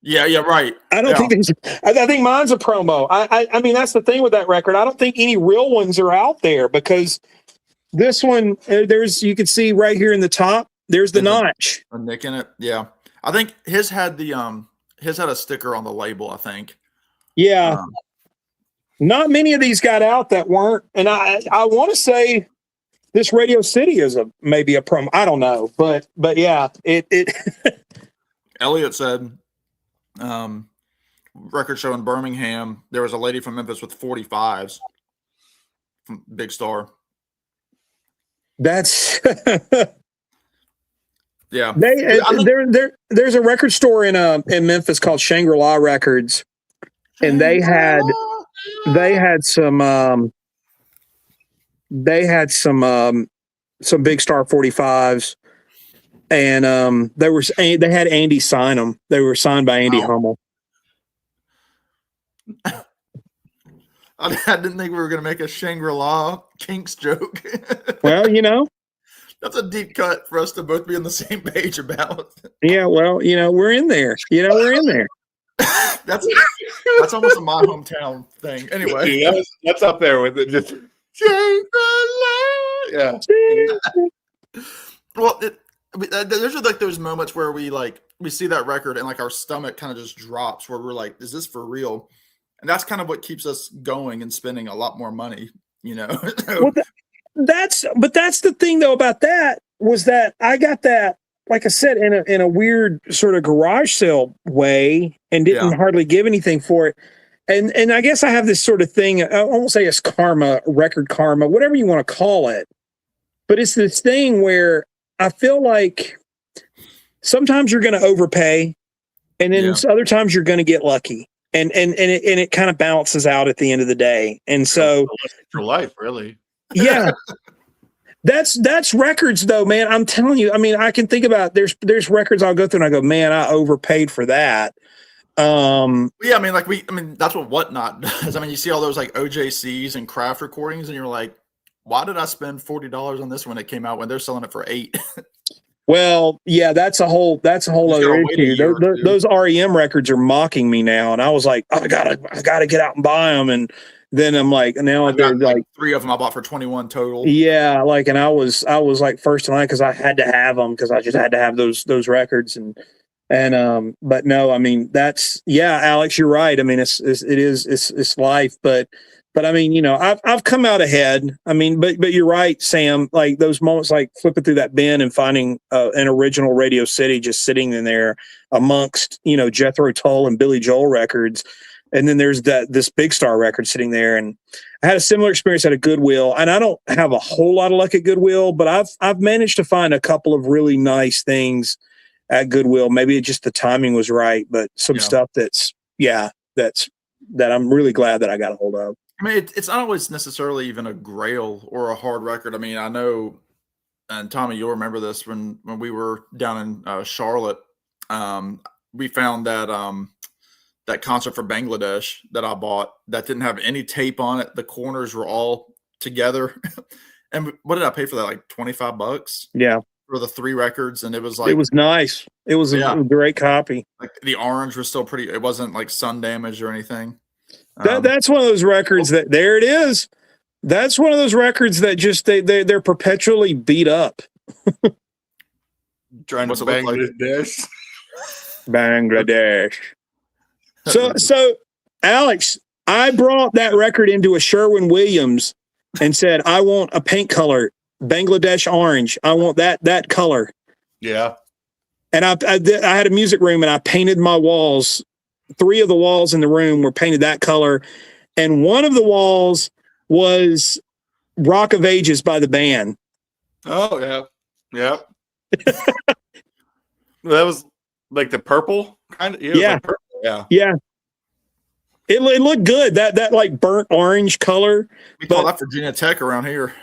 [SPEAKER 1] Yeah, right.
[SPEAKER 3] I don't think there's. I think mine's a promo. I mean, that's the thing with that record. I don't think any real ones are out there because this one, you can see right here in the top. There's the notch.
[SPEAKER 1] A nick in it. Yeah, I think his had a sticker on the label. I think.
[SPEAKER 3] Yeah. Not many of these got out that weren't, and I want to say this Radio City is maybe a promo. I don't know, but yeah, it.
[SPEAKER 1] Elliot said, record show in Birmingham. There was a lady from Memphis with 45s from Big Star.
[SPEAKER 3] That's
[SPEAKER 1] yeah.
[SPEAKER 3] There's a record store in Memphis called Shangri-La Records, and they had some Big Star 45s, and they had Andy sign them. They were signed by Andy Hummel.
[SPEAKER 1] I didn't think we were going to make a Shangri-La Kinks joke.
[SPEAKER 3] Well,
[SPEAKER 1] that's a deep cut for us to both be on the same page about.
[SPEAKER 3] Yeah, well, we're in there. We're in there.
[SPEAKER 1] That's almost a my hometown thing. Anyway,
[SPEAKER 2] that's up there with it. Just Shangri-La. Yeah.
[SPEAKER 1] Well, there's like those moments where we see that record and like our stomach kind of just drops, where we're like, "Is this for real?" And that's kind of what keeps us going and spending a lot more money.
[SPEAKER 3] Well, that's the thing though about that was that I got that, like I said, in a weird sort of garage sale way, and didn't hardly give anything for it. And I guess I have this sort of thing. I won't say it's karma, record karma, whatever you want to call it, but it's this thing where I feel like sometimes you're going to overpay, and then other times you're going to get lucky, and it kind of balances out at the end of the day. And so,
[SPEAKER 2] for life, really.
[SPEAKER 3] Yeah. That's records though, man. I'm telling you, I mean, I can think about there's records I'll go through and I go, man, I overpaid for that.
[SPEAKER 1] Yeah, I mean, that's what Whatnot does. I mean, you see all those like OJCs and craft recordings, and you're like, why did I spend $40 on this when it came out when they're selling it for $8?
[SPEAKER 3] Well, yeah, that's a whole other issue. Those REM records are mocking me now, and I was like, I gotta get out and buy them, and then I'm like, now they're like
[SPEAKER 1] 3 of them I bought for 21 total.
[SPEAKER 3] Yeah, like, and I was like first in line because I had to have them because I just had to have those records, and but no, I mean Alex, you're right. I mean it's life, but I mean I've come out ahead. I mean, but you're right, Sam. Like those moments, like flipping through that bin and finding an original Radio City just sitting in there amongst Jethro Tull and Billy Joel records. And then there's this Big Star record sitting there, and I had a similar experience at a Goodwill. And I don't have a whole lot of luck at Goodwill, but I've managed to find a couple of really nice things at Goodwill. Maybe just the timing was right, but some stuff that I'm really glad that I got a hold of.
[SPEAKER 1] I mean, it's not always necessarily even a grail or a hard record. I mean, I know, and Tommy, you'll remember this when we were down in Charlotte. We found that concert for Bangladesh that I bought that didn't have any tape on it. The corners were all together. And what did I pay for that? Like $25?
[SPEAKER 3] Yeah.
[SPEAKER 1] For the 3 records. And it was like,
[SPEAKER 3] it was nice. It was a great copy.
[SPEAKER 1] Like the orange was still pretty, it wasn't like sun damaged or anything.
[SPEAKER 3] That's one of those records that there it is. That's one of those records that just, they're perpetually beat up.
[SPEAKER 2] Trying to Bangladesh.
[SPEAKER 3] Bangladesh. So, Alex, I brought that record into a Sherwin-Williams and said, I want a paint color, Bangladesh orange. I want that color.
[SPEAKER 2] Yeah.
[SPEAKER 3] And I had a music room and I painted my walls. 3 of the walls in the room were painted that color. And one of the walls was Rock of Ages by the band.
[SPEAKER 2] Oh, yeah. Yeah. That was like the purple kind of.
[SPEAKER 3] Yeah.
[SPEAKER 2] Like purple. Yeah.
[SPEAKER 3] Yeah. It looked good. That like burnt orange color.
[SPEAKER 1] We call that Virginia Tech around here.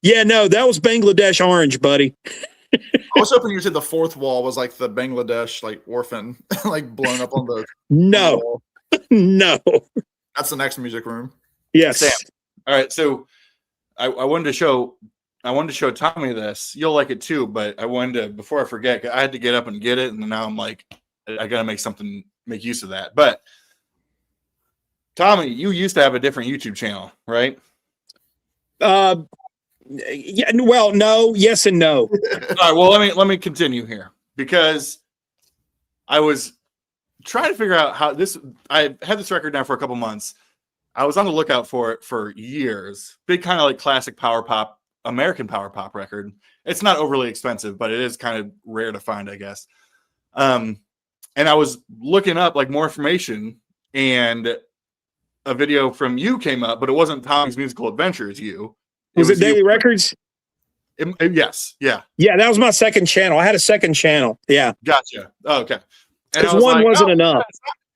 [SPEAKER 3] Yeah, no, that was Bangladesh orange, buddy.
[SPEAKER 1] I was hoping you said the 4th wall was like the Bangladesh like orphan, like blown up on the
[SPEAKER 3] No.
[SPEAKER 1] wall.
[SPEAKER 3] No.
[SPEAKER 1] That's the next music room.
[SPEAKER 3] Yes.
[SPEAKER 2] Sam. All right, so I wanted to show Tommy this. You'll like it too, but I wanted to, before I forget, I had to get up and get it, and now I'm like, I gotta make use of that. But Tommy, you used to have a different YouTube channel, right?
[SPEAKER 3] Yeah. Well, no. Yes and no.
[SPEAKER 2] All right. Well, let me continue here, because I was trying to figure out how this. I had this record now for a couple months. I was on the lookout for it for years. Big kind of like classic power pop, American power pop record. It's not overly expensive, but it is kind of rare to find, I guess. And I was looking up like more information, and a video from you came up, but it wasn't Tommy's Musical Adventures.
[SPEAKER 3] Was it Daily
[SPEAKER 2] you.
[SPEAKER 3] Records?
[SPEAKER 2] Yes. Yeah.
[SPEAKER 3] Yeah, that was my second channel. I had a second channel. Yeah.
[SPEAKER 2] Gotcha. Oh, okay.
[SPEAKER 3] Because one wasn't enough.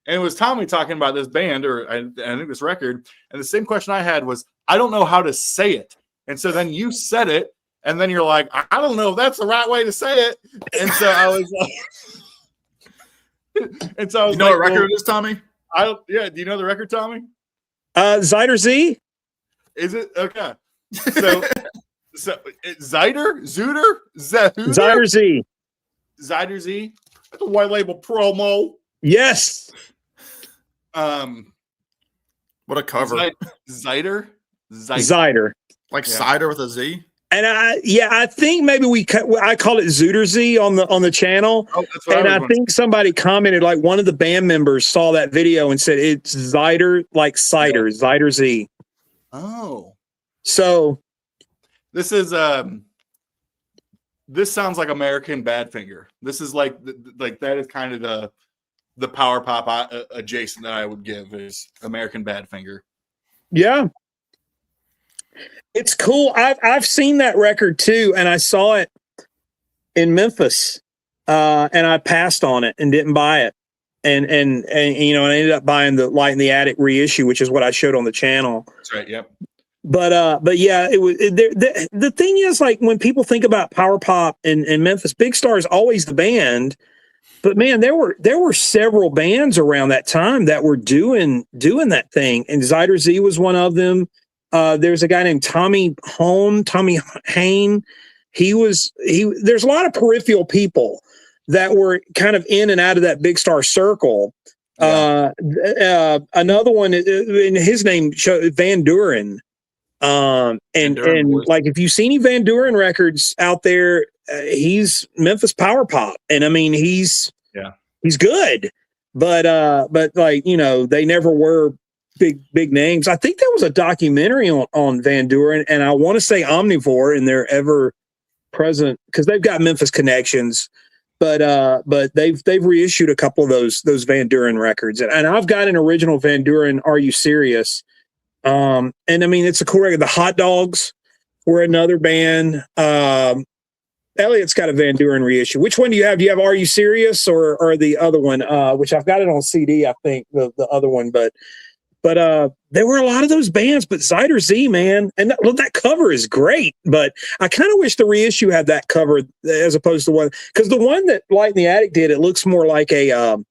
[SPEAKER 2] And it was Tommy talking about this band, or I think this record. And the same question I had was, I don't know how to say it. And so then you said it, and then you're like, I don't know if that's the right way to say it. And so I was like,
[SPEAKER 1] you know what record it is, Tommy?
[SPEAKER 2] Yeah. Do you know the record, Tommy?
[SPEAKER 3] Zyder Z.
[SPEAKER 2] Is it okay? So Zyder
[SPEAKER 3] Zyder Z.
[SPEAKER 2] Zyder Z. That's a white label promo.
[SPEAKER 3] Yes.
[SPEAKER 1] What a cover.
[SPEAKER 2] Zyder.
[SPEAKER 1] Like cider with a Z.
[SPEAKER 3] And I think maybe I call it Zooter Z on the channel.
[SPEAKER 2] Oh, that's what
[SPEAKER 3] and I think somebody commented, like one of the band members saw that video and said it's Zyder, like cider, Zyder Z.
[SPEAKER 2] Oh.
[SPEAKER 3] So
[SPEAKER 2] this is this sounds like American Badfinger. This is like that is kind of the power pop adjacent that I would give is American Badfinger.
[SPEAKER 3] Yeah. It's cool. I've seen that record too, and I saw it in Memphis, and I passed on it and didn't buy it, and you know, and I ended up buying the Light in the Attic reissue, which is what I showed on the channel.
[SPEAKER 2] That's right. Yep.
[SPEAKER 3] But yeah, it was the thing is, like, when people think about power pop in Memphis, Big Star is always the band. But man, there were several bands around that time that were doing that thing, and Zyder Z was one of them. There's a guy named Tommy Hain. There's a lot of peripheral people that were kind of in and out of that Big Star circle. Yeah. Another one, in his name, Van Duren. And like, if you see any Van Duren records out there, he's Memphis power pop, and I mean he's good, but like, you know, they never were big names. I think there was a documentary on Van Duren, and I want to say Omnivore in their ever present, because they've got Memphis connections, but they've reissued a couple of those Van Duren records, and I've got an original Van Duren Are You Serious? And I mean, it's a cool record. The Hot Dogs were another band. Elliot's got a Van Duren reissue. Which one do you have? Do you have Are You Serious or the other one? Which I've got it on CD, I think, the other one. But there were a lot of those bands. But Zyder Z, man, and that cover is great. But I kind of wish the reissue had that cover as opposed to one, because the one that Light in the Attic did, it looks more like a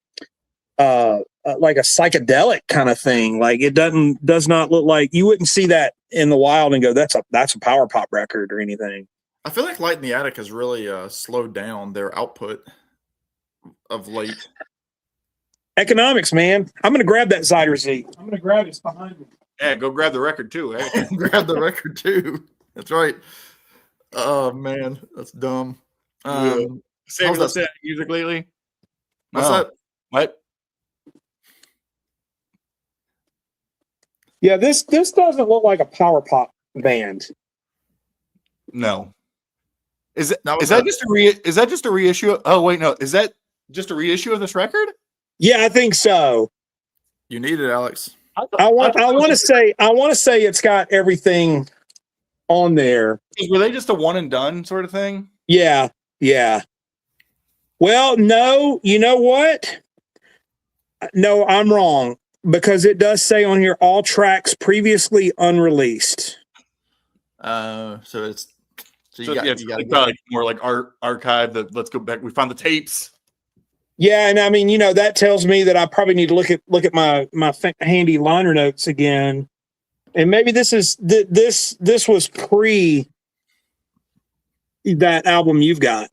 [SPEAKER 3] psychedelic kind of thing. Like, it does not look like, you wouldn't see that in the wild and go, that's a power pop record or anything.
[SPEAKER 1] I feel like Light in the Attic has really slowed down their output of late.
[SPEAKER 3] Economics, man. I'm going to grab that Zyder Z. I'm going to grab it. It's behind me.
[SPEAKER 2] Yeah, go grab the record too. Eh?
[SPEAKER 1] Grab the record too. That's right. Oh man, that's dumb.
[SPEAKER 2] Same with that music lately.
[SPEAKER 1] What's that?
[SPEAKER 2] What?
[SPEAKER 3] Yeah, this doesn't look like a power pop band.
[SPEAKER 2] No. Is that just a reissue? Oh wait, no. Is that just a reissue of this record?
[SPEAKER 3] Yeah, I think so.
[SPEAKER 1] You need it, Alex.
[SPEAKER 3] I want to say it's got everything on there.
[SPEAKER 2] Were they just a one and done sort of thing?
[SPEAKER 3] Yeah. Well, no, you know what? No, I'm wrong, because it does say on here all tracks previously unreleased.
[SPEAKER 1] You got
[SPEAKER 2] probably more like archive. Let's go back. We found the tapes.
[SPEAKER 3] Yeah, and I mean, that tells me that I probably need to look at my handy liner notes again, and maybe this was pre that album you've got.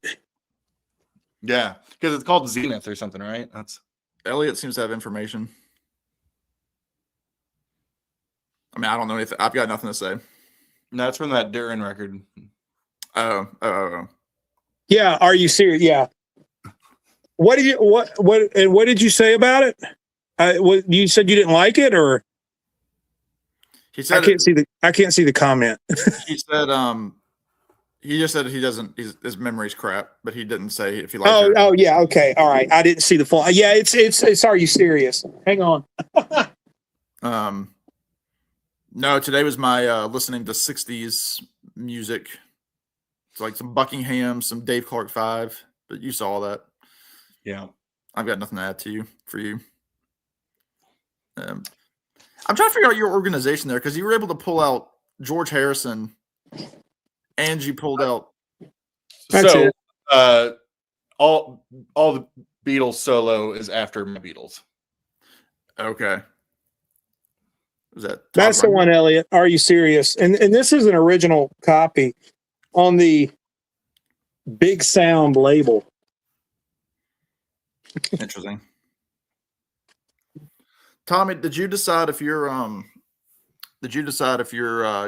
[SPEAKER 2] Yeah, because it's called Zenith or something, right? That's
[SPEAKER 1] Elliot seems to have information. I mean, I don't know anything. I've got nothing to say.
[SPEAKER 2] no, it's from that Duran record.
[SPEAKER 1] Oh.
[SPEAKER 3] Yeah, are you serious? Yeah. What did you say about it? You said you didn't like it, or
[SPEAKER 1] He said
[SPEAKER 3] I can't see the comment.
[SPEAKER 1] he said he just said he doesn't. His memory's crap, but he didn't say if he liked it.
[SPEAKER 3] Oh yeah, okay, all right. I didn't see the full. Yeah, it's. Are you serious? Hang on.
[SPEAKER 1] No, today was my listening to '60s music. It's like some Buckingham, some Dave Clark 5, but you saw that.
[SPEAKER 2] Yeah,
[SPEAKER 1] I've got nothing to add for you. I'm trying to figure out your organization there because you were able to pull out George Harrison, and you pulled out.
[SPEAKER 3] That's it.
[SPEAKER 2] All the Beatles solo is after my Beatles.
[SPEAKER 1] Okay. Was that
[SPEAKER 3] That's the one, Elliot. Are you serious? And this is an original copy on the Big Sound label.
[SPEAKER 1] Interesting. Tommy, did you decide if you're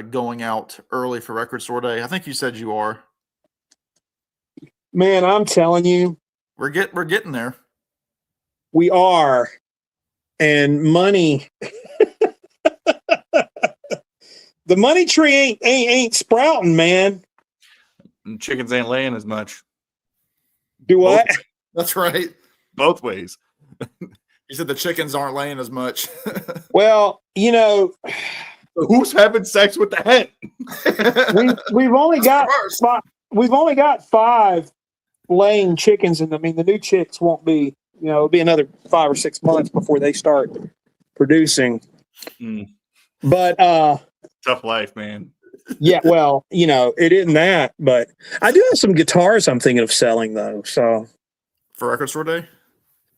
[SPEAKER 1] going out early for Record Store Day? I think you said you are.
[SPEAKER 3] Man, I'm telling you,
[SPEAKER 1] We're getting there.
[SPEAKER 3] we are. And money the money tree ain't sprouting, man.
[SPEAKER 2] And chickens ain't laying as much.
[SPEAKER 3] Do what?
[SPEAKER 1] That's right.
[SPEAKER 2] Both ways.
[SPEAKER 1] You said the chickens aren't laying as much.
[SPEAKER 3] Well,
[SPEAKER 2] Who's having sex with the hen?
[SPEAKER 3] we've only got
[SPEAKER 1] First.
[SPEAKER 3] we've only got 5 laying chickens, and I mean the new chicks won't be. It'll be another 5 or 6 months before they start producing. But
[SPEAKER 2] Tough life, man.
[SPEAKER 3] yeah, well, it isn't that, but I do have some guitars I'm thinking of selling though. So
[SPEAKER 1] For Record Store Day?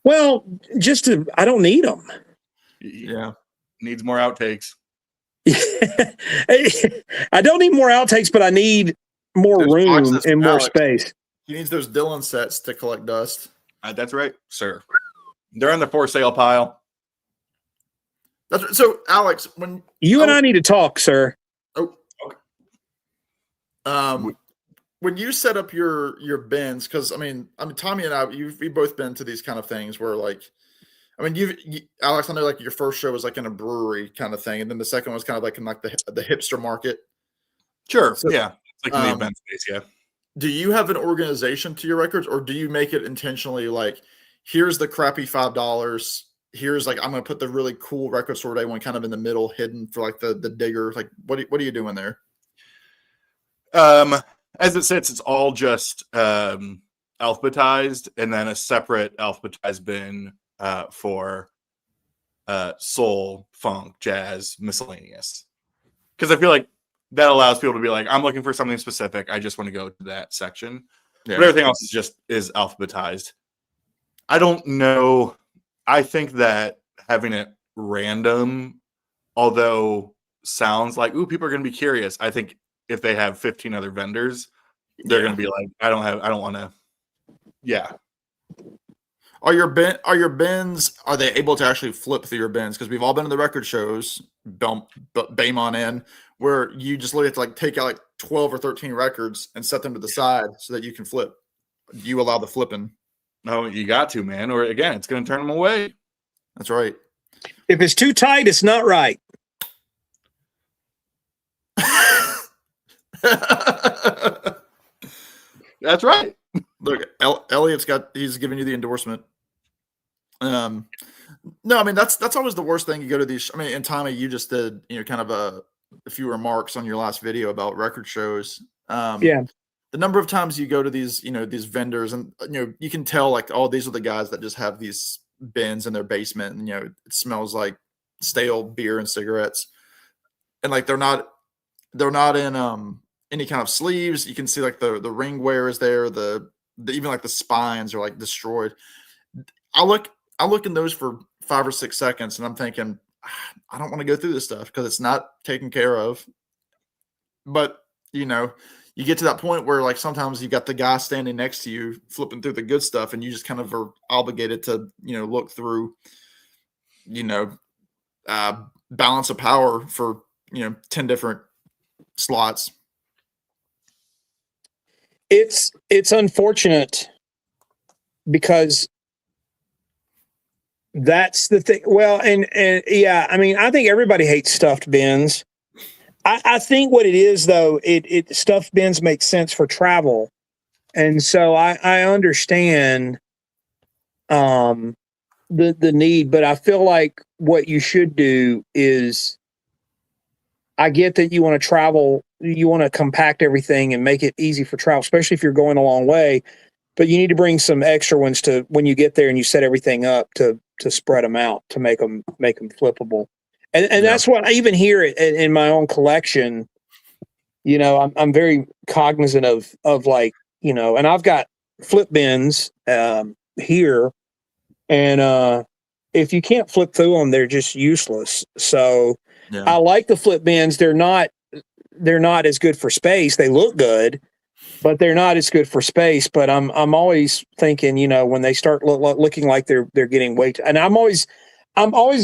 [SPEAKER 3] well, I don't need them.
[SPEAKER 1] Yeah.
[SPEAKER 2] Needs more outtakes.
[SPEAKER 3] I don't need more outtakes, but I need more
[SPEAKER 1] Those
[SPEAKER 3] room
[SPEAKER 1] boxes,
[SPEAKER 3] and more
[SPEAKER 1] Alex.
[SPEAKER 3] space.
[SPEAKER 1] He needs those Dylan sets to collect dust.
[SPEAKER 2] That's right, sir. They're on the for sale pile.
[SPEAKER 1] So, Alex, when
[SPEAKER 3] You and I need to talk, sir.
[SPEAKER 1] when you set up your bins, because I mean, Tommy and I, we've both been to these kind of things where, like, I mean, Alex, I know, like, your first show was like in a brewery kind of thing, and then the second one was kind of like in like the hipster market.
[SPEAKER 2] Sure.
[SPEAKER 1] So,
[SPEAKER 2] yeah. It's like in the event space. Yeah.
[SPEAKER 1] Do you have an organization to your records, or do you make it intentionally like, here's the crappy $5, here's like, I'm going to put the really cool Record Store Day one kind of in the middle, hidden for like the digger? Like, what are you doing there?
[SPEAKER 2] As it sits, it's all just alphabetized, and then a separate alphabetized bin for soul, funk, jazz, miscellaneous. Because I feel like that allows people to be like, I'm looking for something specific. I just want to go to that section.
[SPEAKER 1] Yeah.
[SPEAKER 2] But everything else is alphabetized. I don't know. I think that having it random, although sounds like, ooh, people are going to be curious. I think if they have 15 other vendors, they're going to be like, I don't want to. Yeah.
[SPEAKER 1] Are your bins, are they able to actually flip through your bins? Because we've all been to the record shows, BAME on in, where you just literally have to like take out like 12 or 13 records and set them to the side so that you can flip. You allow the flipping.
[SPEAKER 2] No, you got to, man. Or again, it's going to turn them away.
[SPEAKER 1] That's right.
[SPEAKER 3] If it's too tight, it's not right.
[SPEAKER 2] That's right.
[SPEAKER 1] Look, Elliot's he's giving you the endorsement. No, I mean, that's always the worst thing. You go to these, I mean, and Tommy, you just did, kind of a few remarks on your last video about record shows.
[SPEAKER 3] Yeah.
[SPEAKER 1] The number of times you go to these, these vendors, and you can tell like, oh, these are the guys that just have these bins in their basement, and it smells like stale beer and cigarettes, and like they're not in any kind of sleeves. You can see like the ring wear is there, the even like the spines are like destroyed. I look in those for 5 or 6 seconds, and I'm thinking, I don't want to go through this stuff because it's not taken care of. But you know, you get to that point where like sometimes you got the guy standing next to you flipping through the good stuff, and you just kind of are obligated to look through balance of power for 10 different slots.
[SPEAKER 3] It's unfortunate because that's the thing. Well, and yeah, I mean, I think everybody hates stuffed bins. I think what it is though, it stuffed bins make sense for travel. And so I understand the need, but I feel like what you should do is, I get that you want to travel, you want to compact everything and make it easy for travel, especially if you're going a long way, but you need to bring some extra ones to when you get there and you set everything up to spread them out, to make them flippable. And that's what I even hear in my own collection. I'm very cognizant of like, and I've got flip bins here, and if you can't flip through them, they're just useless. So I like the flip bins. They're not as good for space. They look good, but they're not as good for space. But I'm always thinking, when they start looking like they're getting way too, and I'm always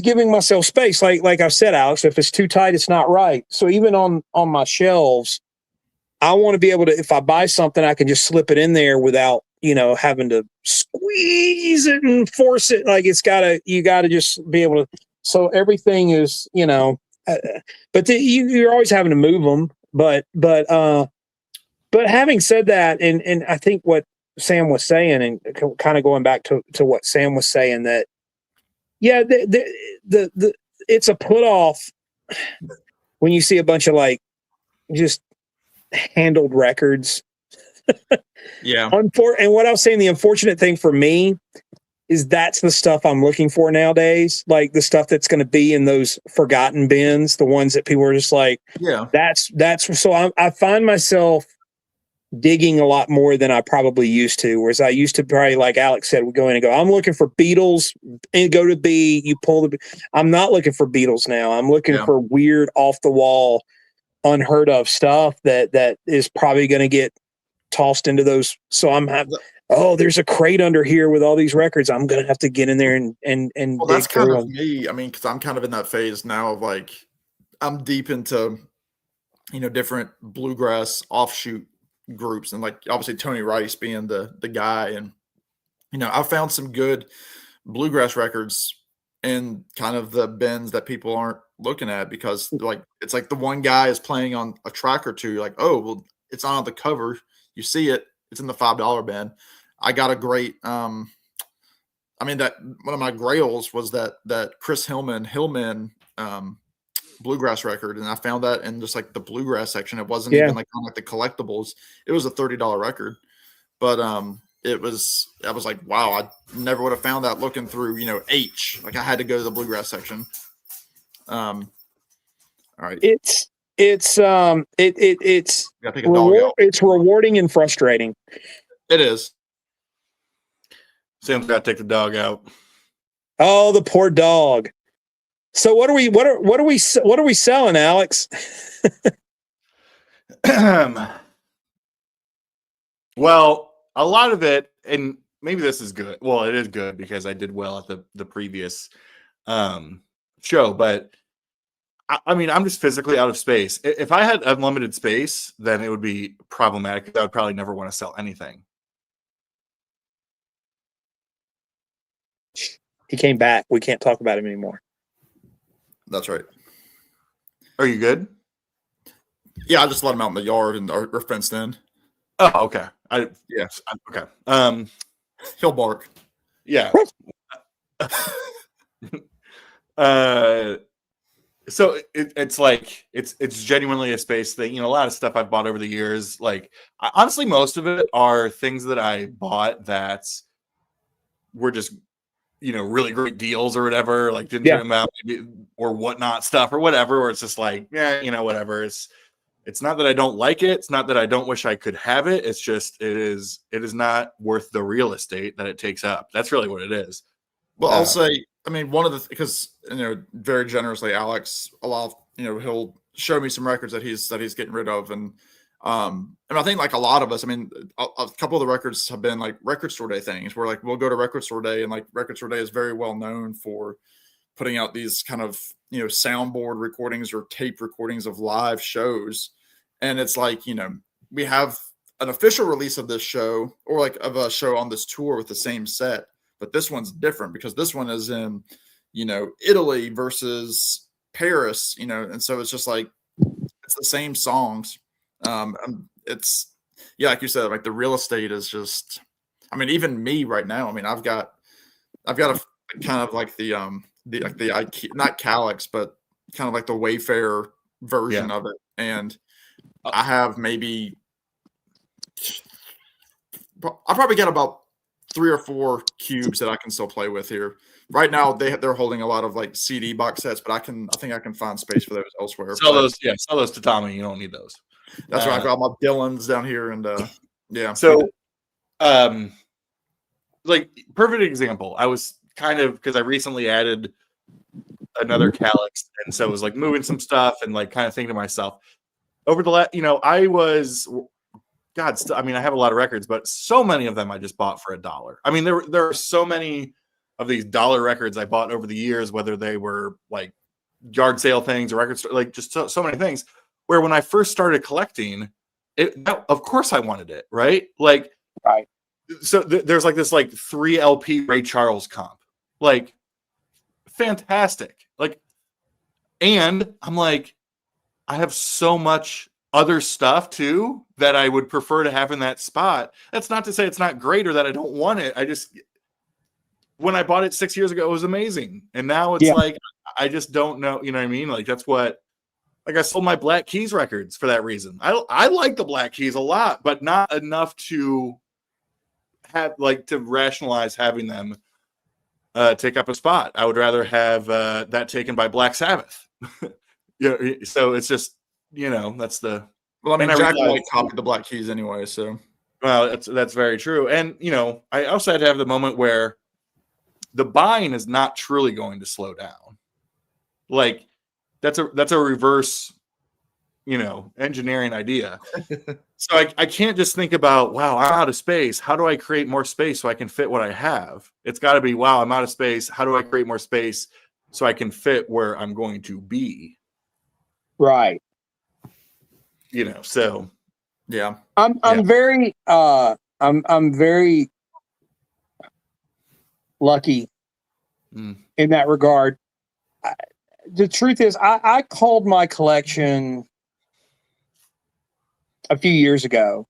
[SPEAKER 3] giving myself space. Like I've said, Alex, if it's too tight, it's not right. So even on my shelves, I want to be able to, if I buy something, I can just slip it in there without, having to squeeze it and force it. Like you gotta just be able to, so everything is, but you're always having to move them. But having said that, and I think what Sam was saying, and kind of going back to what Sam was saying, that, yeah, the it's a put off when you see a bunch of like just handled records.
[SPEAKER 1] Yeah.
[SPEAKER 3] And what I was saying, the unfortunate thing for me is that's the stuff I'm looking for nowadays. Like the stuff that's going to be in those forgotten bins, the ones that people are just like,
[SPEAKER 1] yeah,
[SPEAKER 3] that's so I find myself digging a lot more than I probably used to. Whereas I used to probably, like Alex said, we go in and go, I'm looking for Beatles, and go to B, you pull the, I'm not looking for Beatles now. I'm looking for weird, off the wall, unheard of stuff that is probably going to get tossed into those. So there's a crate under here with all these records. I'm going to have to get in there and
[SPEAKER 1] well,
[SPEAKER 3] dig
[SPEAKER 1] that's kind
[SPEAKER 3] through
[SPEAKER 1] of
[SPEAKER 3] them.
[SPEAKER 1] me. I mean, because I'm kind of in that phase now of like, I'm deep into, different bluegrass offshoot groups, and like obviously Tony Rice being the guy, and I found some good bluegrass records in kind of the bins that people aren't looking at, because like it's like the one guy is playing on a track or two, you're like, oh well, it's on the cover, you see it, it's in the $5 bin. I got a great that one of my grails was that Chris Hillman bluegrass record, and I found that in just like the bluegrass section. It wasn't even like on like the collectibles. It was a $30 record, but I was like, wow, I never would have found that looking through H. Like I had to go to the bluegrass section. All right,
[SPEAKER 3] it's rewarding and frustrating.
[SPEAKER 1] It is.
[SPEAKER 2] Sam's got to take the dog out.
[SPEAKER 3] Oh, the poor dog. So what are we selling, Alex?
[SPEAKER 2] Well, a lot of it, and maybe this is good. Well, it is good because I did well at the previous show, but I mean, I'm just physically out of space. If I had unlimited space, then it would be problematic. I would probably never want to sell anything.
[SPEAKER 3] He came back. We can't talk about him anymore.
[SPEAKER 1] That's right.
[SPEAKER 2] Are you good?
[SPEAKER 1] Yeah, I just let him out in the yard and are fenced in.
[SPEAKER 2] Oh, okay. Okay.
[SPEAKER 1] He'll bark.
[SPEAKER 2] Yeah. So it's like it's genuinely a space thing. A lot of stuff I've bought over the years, like honestly, most of it are things that I bought that were just really great deals or whatever, like didn't turn them out, or whatnot stuff or whatever, or it's just like, whatever. It's not that I don't like it. It's not that I don't wish I could have it. It's just, it is not worth the real estate that it takes up. That's really what it is.
[SPEAKER 1] Well, I'll say, I mean, one of the because very generously, Alex, a lot of he'll show me some records that he's getting rid of, and I think like a lot of us, I mean, a couple of the records have been like record store day things where like we'll go to record store day, and like record store day is very well known for putting out these kind of soundboard recordings or tape recordings of live shows, and it's like we have an official release of this show or like of a show on this tour with the same set. But this one's different because this one is in, Italy versus Paris, and so it's just like it's the same songs. It's like you said, like the real estate is just. I mean, even me right now. I mean, I've got a kind of like the not Calyx, but kind of like the Wayfarer version of it, and I have maybe I probably get about 3 or 4 cubes that I can still play with here. Right now, they're holding a lot of like CD box sets, but I think I can find space for those elsewhere.
[SPEAKER 2] Sell those to Tommy. You don't need those.
[SPEAKER 1] That's right. I've got my Dylans down here, and yeah.
[SPEAKER 2] So, like perfect example. I was kind of because I recently added another Calyx, and so I was like moving some stuff and like kind of thinking to myself over the last. I was. I mean, I have a lot of records, but so many of them I just bought for $1. I mean, there are so many of these dollar records I bought over the years, whether they were like yard sale things or record store, like just so many things. Where when I first started collecting, of course I wanted it, right? Like,
[SPEAKER 3] right.
[SPEAKER 2] So there's like this like 3 LP Ray Charles comp, like fantastic, like, and I'm like, I have so much other stuff too that I would prefer to have in that spot. That's not to say it's not great or that I don't want it. I just, when I bought it 6 years ago, it was amazing. And now it's like, I just don't know. You know what I mean? Like that's what, like I sold my Black Keys records for that reason. I like the Black Keys a lot, but not enough to have like to rationalize having them take up a spot. I would rather have that taken by Black Sabbath. So it's just, that's the.
[SPEAKER 1] Well, I mean, Jack White copied the Black Keys anyway, so.
[SPEAKER 2] Well, that's very true, and I also had to have the moment where the buying is not truly going to slow down. Like, that's a reverse, engineering idea. So I can't just think about, wow, I'm out of space. How do I create more space so I can fit what I have? It's got to be, wow, I'm out of space. How do I create more space so I can fit where I'm going to be?
[SPEAKER 3] Right.
[SPEAKER 2] So
[SPEAKER 1] yeah,
[SPEAKER 3] I'm very I'm very lucky in that regard. The truth is, I called my collection a few years ago.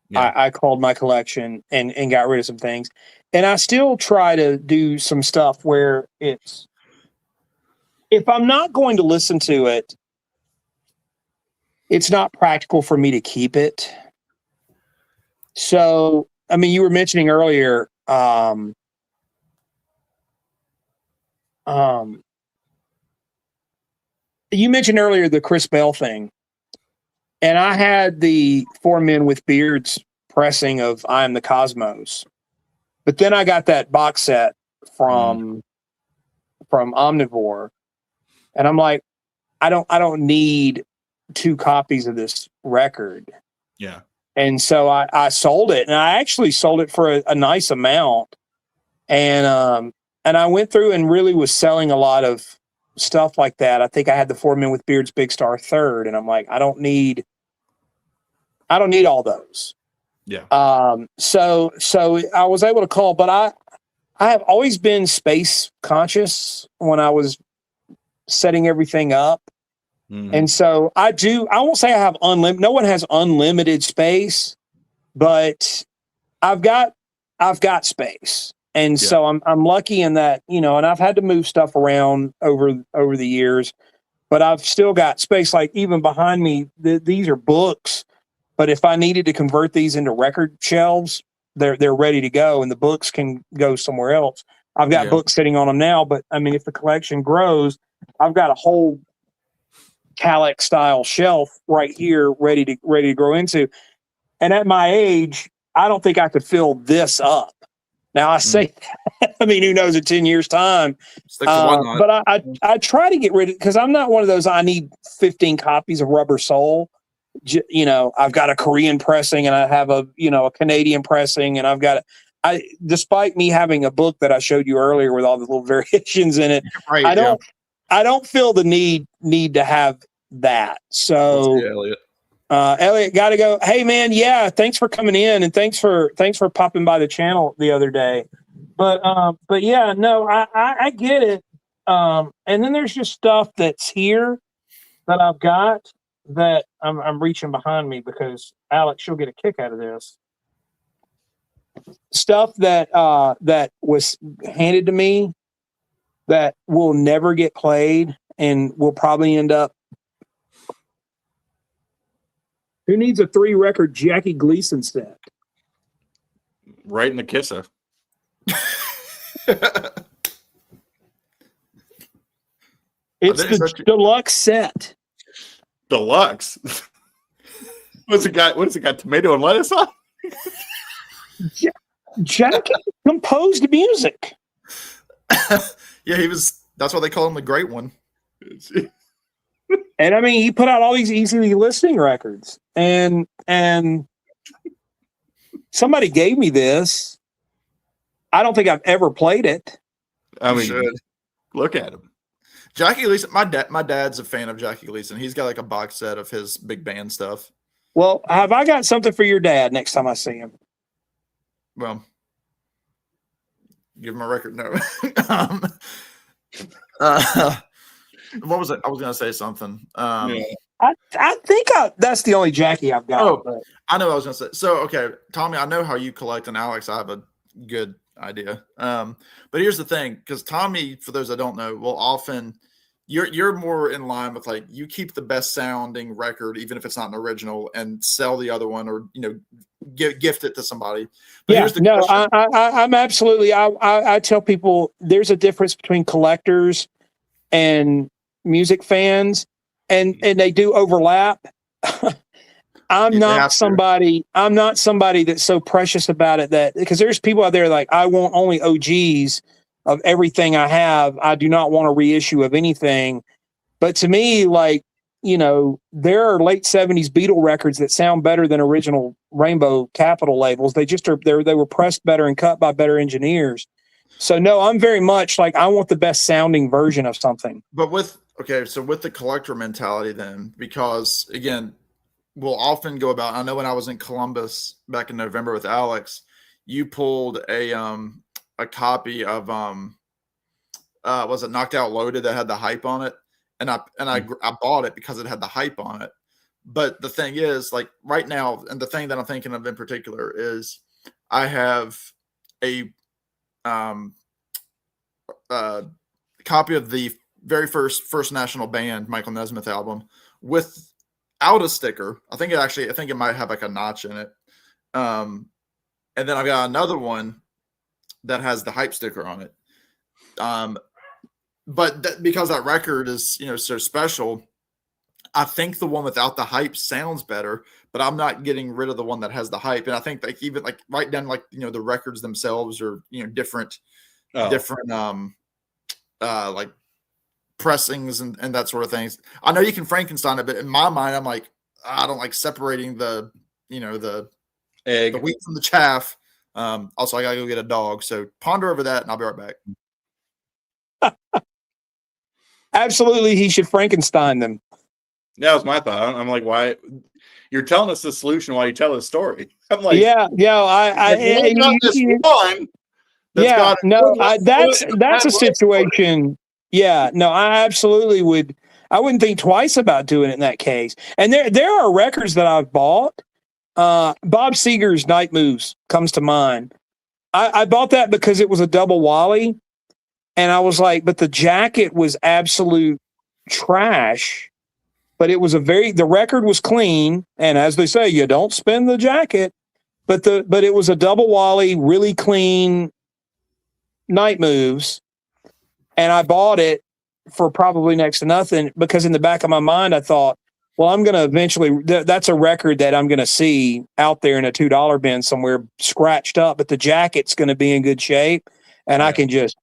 [SPEAKER 3] Yeah. I called my collection and got rid of some things, and I still try to do some stuff where it's, if I'm not going to listen to it, it's not practical for me to keep it. So, I mean, you were mentioning earlier, you mentioned earlier the Chris Bell thing, and I had the 4 Men with Beards pressing of I Am the Cosmos, but then I got that box set from Omnivore, and I'm like, I don't need 2 copies of this record.
[SPEAKER 2] Yeah.
[SPEAKER 3] And so I sold it, and I actually sold it for a nice amount. And I went through and really was selling a lot of stuff like that. I think I had the 4 Men with Beards Big Star Third, and I'm like, I don't need all those.
[SPEAKER 2] Yeah.
[SPEAKER 3] So I was able to call, but I have always been space conscious when I was setting everything up. Mm-hmm. And so I won't say I have unlimited, no one has unlimited space, but I've got space. And so I'm lucky in that, and I've had to move stuff around over the years, but I've still got space. Like even behind me, these are books, but if I needed to convert these into record shelves, they're ready to go, and the books can go somewhere else. I've got books sitting on them now, but I mean, if the collection grows, I've got a whole Calyx style shelf right here ready to grow into. And at my age, I don't think I could fill this up. Now I say that, I mean, who knows in 10 years time,
[SPEAKER 1] Stick to why not.
[SPEAKER 3] but I try to get rid of, because I'm not one of those, I need 15 copies of Rubber Soul. You know, I've got a Korean pressing and I have a Canadian pressing, and I've got, despite me having a book that I showed you earlier with all the little variations in it,
[SPEAKER 1] Right,
[SPEAKER 3] I don't feel the need to have that. So
[SPEAKER 1] Elliot.
[SPEAKER 3] Elliot, got to go. Hey man, yeah, thanks for coming in, and thanks for popping by the channel the other day. But yeah, no, I get it. And then there's just stuff that's here that I've got that I'm reaching behind me because Alex, she'll get a kick out of this. Stuff that that was handed to me that will never get played and will probably end up. Who needs a 3-record Jackie Gleason set?
[SPEAKER 2] Right in the kisser.
[SPEAKER 3] It's the deluxe set.
[SPEAKER 2] Deluxe. What's it got? What's it got? Tomato and lettuce on?
[SPEAKER 3] Jackie composed music.
[SPEAKER 1] Yeah, he was. That's why they call him the Great One.
[SPEAKER 3] And I mean, he put out all these easily listening records, and somebody gave me this. I don't think I've ever played it.
[SPEAKER 2] I mean, look at him.
[SPEAKER 1] Jackie Gleason. My dad's a fan of Jackie Gleason. He's got like a box set of his big band stuff.
[SPEAKER 3] Well, have I got something for your dad next time I see him?
[SPEAKER 1] Well, give him a record. No. What was it? I was going to say something.
[SPEAKER 3] I think that's the only Jackie I've got.
[SPEAKER 1] Oh, but. I know what I was going to say. So, okay, Tommy, I know how you collect, and Alex, I have a good idea. But here's the thing, because Tommy, for those that don't know, will often you're more in line with like you keep the best sounding record, even if it's not an original, and sell the other one, or gift it to somebody. But
[SPEAKER 3] yeah, no, I'm absolutely. I tell people there's a difference between collectors and music fans, and they do overlap. I'm not somebody that's so precious about it that, because there's people out there like, I want only OGs of everything I have. I do not want a reissue of anything. But to me, like, there are late 70s Beatle records that sound better than original Rainbow Capitol labels. They just they were pressed better and cut by better engineers. So no, I'm very much like, I want the best sounding version of something.
[SPEAKER 1] But with the collector mentality then, because again, we'll often go about, I know when I was in Columbus back in November with Alex, you pulled a copy of was it Knocked Out Loaded that had the hype on it, and I bought it because it had the hype on it. But the thing is, like right now, and the thing that I'm thinking of in particular is I have a copy of the very first National Band Michael Nesmith album without a sticker. I think it might have like a notch in it. And then I've got another one that has the hype sticker on it. But because that record is, so special, I think the one without the hype sounds better, but I'm not getting rid of the one that has the hype. And I think like even like right down, like, the records themselves are, different like pressings and that sort of things. I know you can Frankenstein it, but in my mind, I'm like, I don't like separating the egg, the wheat from the chaff. Also, I gotta go get a dog. So ponder over that, and I'll be right back.
[SPEAKER 3] Absolutely, he should Frankenstein them.
[SPEAKER 2] That was my thought. I'm like, why? You're telling us the solution while you tell the story. I'm like,
[SPEAKER 3] that's a situation. Yeah, no, I absolutely would. I wouldn't think twice about doing it in that case. And there are records that I've bought. Bob Seger's Night Moves comes to mind. I bought that because it was a double Wally, and I was like, but the jacket was absolute trash. But it was the record was clean, and as they say, you don't spin the jacket. But it was a double Wally, really clean Night Moves, and I bought it for probably next to nothing because in the back of my mind I thought, well, I'm going to eventually, that's a record that I'm going to see out there in a $2 bin somewhere scratched up, but the jacket's going to be in good shape. And I can just,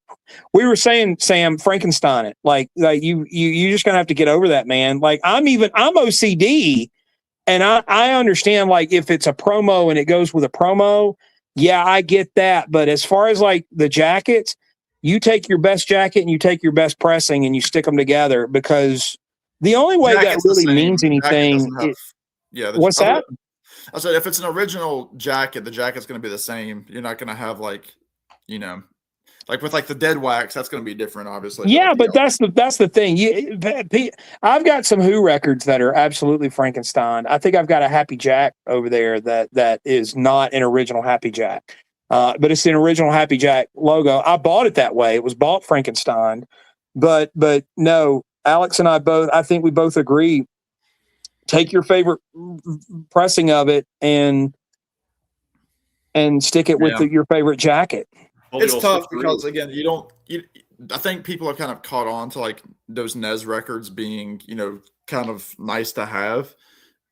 [SPEAKER 3] we were saying, Sam, Frankenstein it. Like you just going to have to get over that, man. Like I'm OCD, and I understand, like, if it's a promo and it goes with a promo, yeah, I get that. But as far as like the jackets, you take your best jacket and you take your best pressing and you stick them together, because the only way that really means anything. What's that?
[SPEAKER 1] I said, if it's an original jacket, the jacket's going to be the same. You're not going to have like, you know, like with like the dead wax, that's going to be different, obviously.
[SPEAKER 3] Yeah, but that's the thing. I've got some Who records that are absolutely Frankenstein. I think I've got a Happy Jack over there that is not an original Happy Jack, but it's an original Happy Jack logo. I bought it that way. It was bought Frankenstein, but no, Alex and I both. I think we both agree. Take your favorite pressing of it and stick it with your favorite jacket.
[SPEAKER 1] It's tough because, again, I think people are kind of caught on to like those NES records being, you know, kind of nice to have.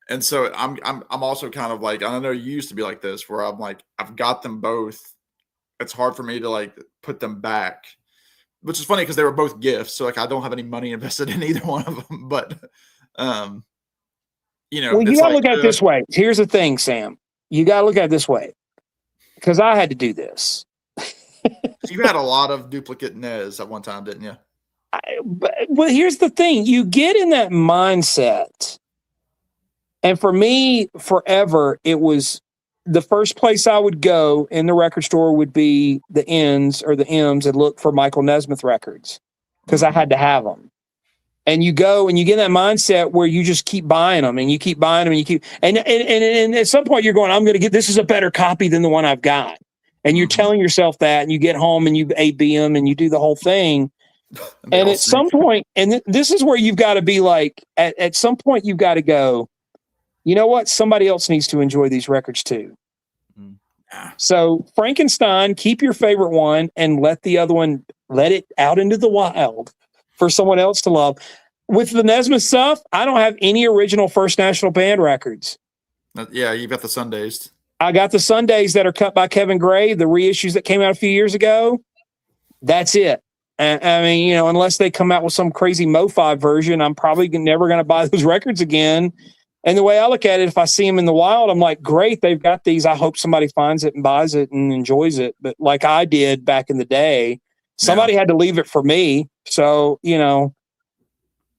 [SPEAKER 1] And so I'm also kind of like, I know you used to be like this, where I'm like, I've got them both. It's hard for me to like put them back, which is funny because they were both gifts. So like, I don't have any money invested in either one of them, but, you know,
[SPEAKER 3] well, you got to look at it this way. Here's the thing, Sam, you got to look at it this way, because I had to do this.
[SPEAKER 1] You had a lot of duplicate NES at one time, didn't you?
[SPEAKER 3] Well, here's the thing. You get in that mindset. And for me, forever, it was the first place I would go in the record store would be the N's or the M's and look for Michael Nesmith records, because I had to have them. And you go and you get in that mindset where you just keep buying them and you keep buying them and you keep, and at some point you're going, I'm going to get, this is a better copy than the one I've got. And you're telling yourself that, and you get home and you AB them and you do the whole thing. And at some point, and this is where you've got to be like, at some point you've got to go, you know what? Somebody else needs to enjoy these records too. So Frankenstein, keep your favorite one and let the other one, let it out into the wild for someone else to love. With the Nesmith stuff, I don't have any original First National Band records.
[SPEAKER 1] Yeah, you've got the Sundays.
[SPEAKER 3] I got the Sundays that are cut by Kevin Gray, the reissues that came out a few years ago. That's it. And I mean, you know, unless they come out with some crazy Mo-Fi version, I'm probably never going to buy those records again. And the way I look at it, if I see them in the wild, I'm like, great, they've got these. I hope somebody finds it and buys it and enjoys it. But like I did back in the day, somebody had to leave it for me. So, you know,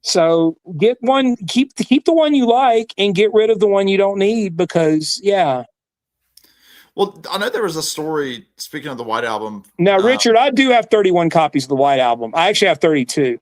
[SPEAKER 3] so get one, keep the one you like and get rid of the one you don't need, because Well,
[SPEAKER 1] I know there was a story, speaking of the White Album.
[SPEAKER 3] Now, Richard, I do have 31 copies of the White Album. I actually have 32.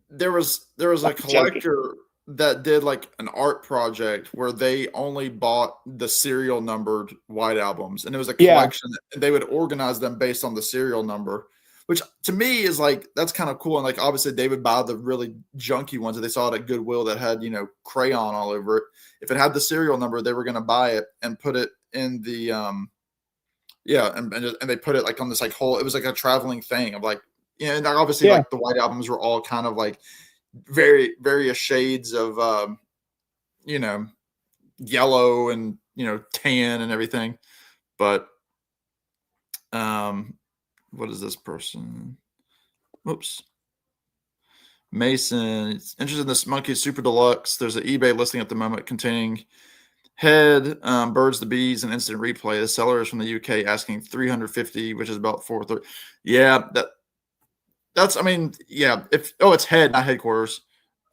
[SPEAKER 1] There was a collector that did like an art project where they only bought the serial numbered White Albums, and it was a collection. And they would organize them based on the serial number, which to me is like, that's kind of cool. And like, obviously they would buy the really junky ones that they saw at Goodwill that had, you know, crayon all over it. If it had the serial number, they were going to buy it and put it in the and they put it like on this like whole, it was like a traveling thing of like, you know, and obviously like the White Albums were all kind of like various shades of you know, yellow and, you know, tan and everything. But what is this person? Whoops. Mason, it's interested in this Monkey Super Deluxe. There's an eBay listing at the moment containing Head, Birds, the Bees, and Instant Replay. The seller is from the UK, asking $350, which is about $430. Yeah, that's. I mean, yeah. It's Head, not Headquarters.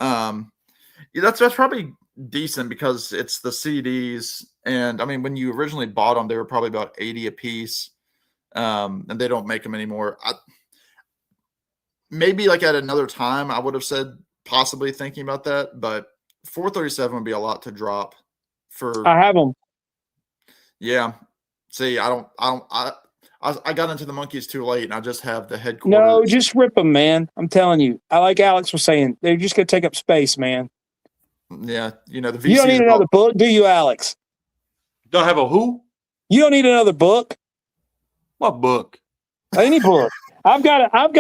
[SPEAKER 1] That's probably decent because it's the CDs, and I mean, when you originally bought them, they were probably about 80 a piece, and they don't make them anymore. Maybe like at another time, I would have said possibly thinking about that, but $437 would be a lot to drop.
[SPEAKER 3] I have them.
[SPEAKER 1] Yeah. See, I got into the Monkeys too late, and I just have the Headquarters.
[SPEAKER 3] No, just rip them, man. I'm telling you. I like Alex was saying, they're just gonna take up space, man.
[SPEAKER 1] Yeah, you know the VC.
[SPEAKER 3] You don't need another book, do you, Alex?
[SPEAKER 2] Don't have a who?
[SPEAKER 3] You don't need another book.
[SPEAKER 2] What book?
[SPEAKER 3] Any book. I've got an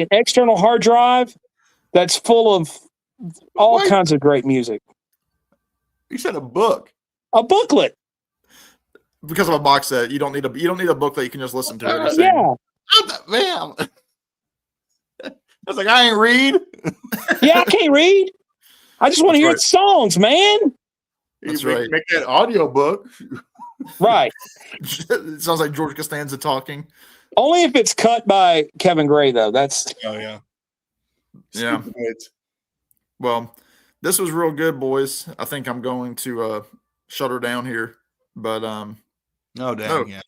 [SPEAKER 3] external hard drive that's full of all
[SPEAKER 2] Wait.
[SPEAKER 3] kinds of great music.
[SPEAKER 2] You said a book.
[SPEAKER 3] A booklet.
[SPEAKER 1] Because of a box set, you don't need a book that you can just listen to. It.
[SPEAKER 3] Yeah.
[SPEAKER 2] Man. I was like, I ain't read.
[SPEAKER 3] Yeah, I can't read. I just want to hear
[SPEAKER 1] right.
[SPEAKER 3] its songs, man.
[SPEAKER 1] That's
[SPEAKER 2] You
[SPEAKER 1] right.
[SPEAKER 2] Make that audio book.
[SPEAKER 3] Right.
[SPEAKER 1] It sounds like George Costanza talking.
[SPEAKER 3] Only if it's cut by Kevin Gray, though. That's
[SPEAKER 2] Oh yeah.
[SPEAKER 1] Yeah. Well, this was real good, boys. I think I'm going to shut her down here. But
[SPEAKER 2] No, dang, yeah.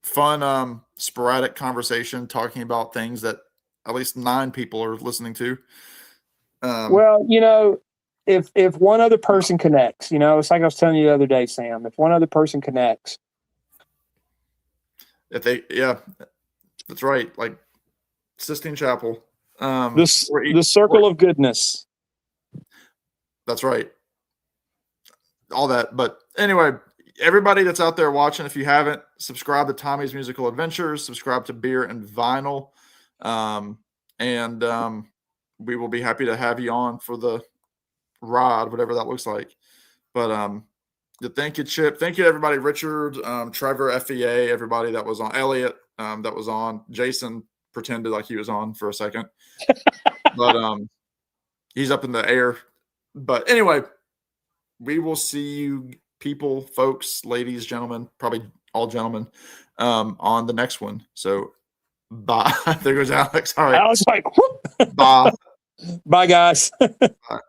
[SPEAKER 1] Fun sporadic conversation talking about things that at least 9 people are listening to.
[SPEAKER 3] well, if one other person connects, it's like I was telling you the other day, Sam. If one other person connects,
[SPEAKER 1] that's right. Like Sistine Chapel.
[SPEAKER 3] the circle of goodness.
[SPEAKER 1] That's right. All that. But anyway, everybody that's out there watching, if you haven't, subscribe to Tommy's Musical Adventures, subscribe to Beer and Vinyl. And we will be happy to have you on for the ride, whatever that looks like. But thank you, Chip. Thank you, everybody. Richard, Trevor, FEA, everybody that was on. Elliot, that was on. Jason pretended like he was on for a second. But he's up in the air. But anyway, we will see you people, folks, ladies, gentlemen, probably all gentlemen, on the next one. So bye. There goes Alex. All right.
[SPEAKER 3] I was like, whoop.
[SPEAKER 1] Bye.
[SPEAKER 3] Bye, guys.
[SPEAKER 1] Bye.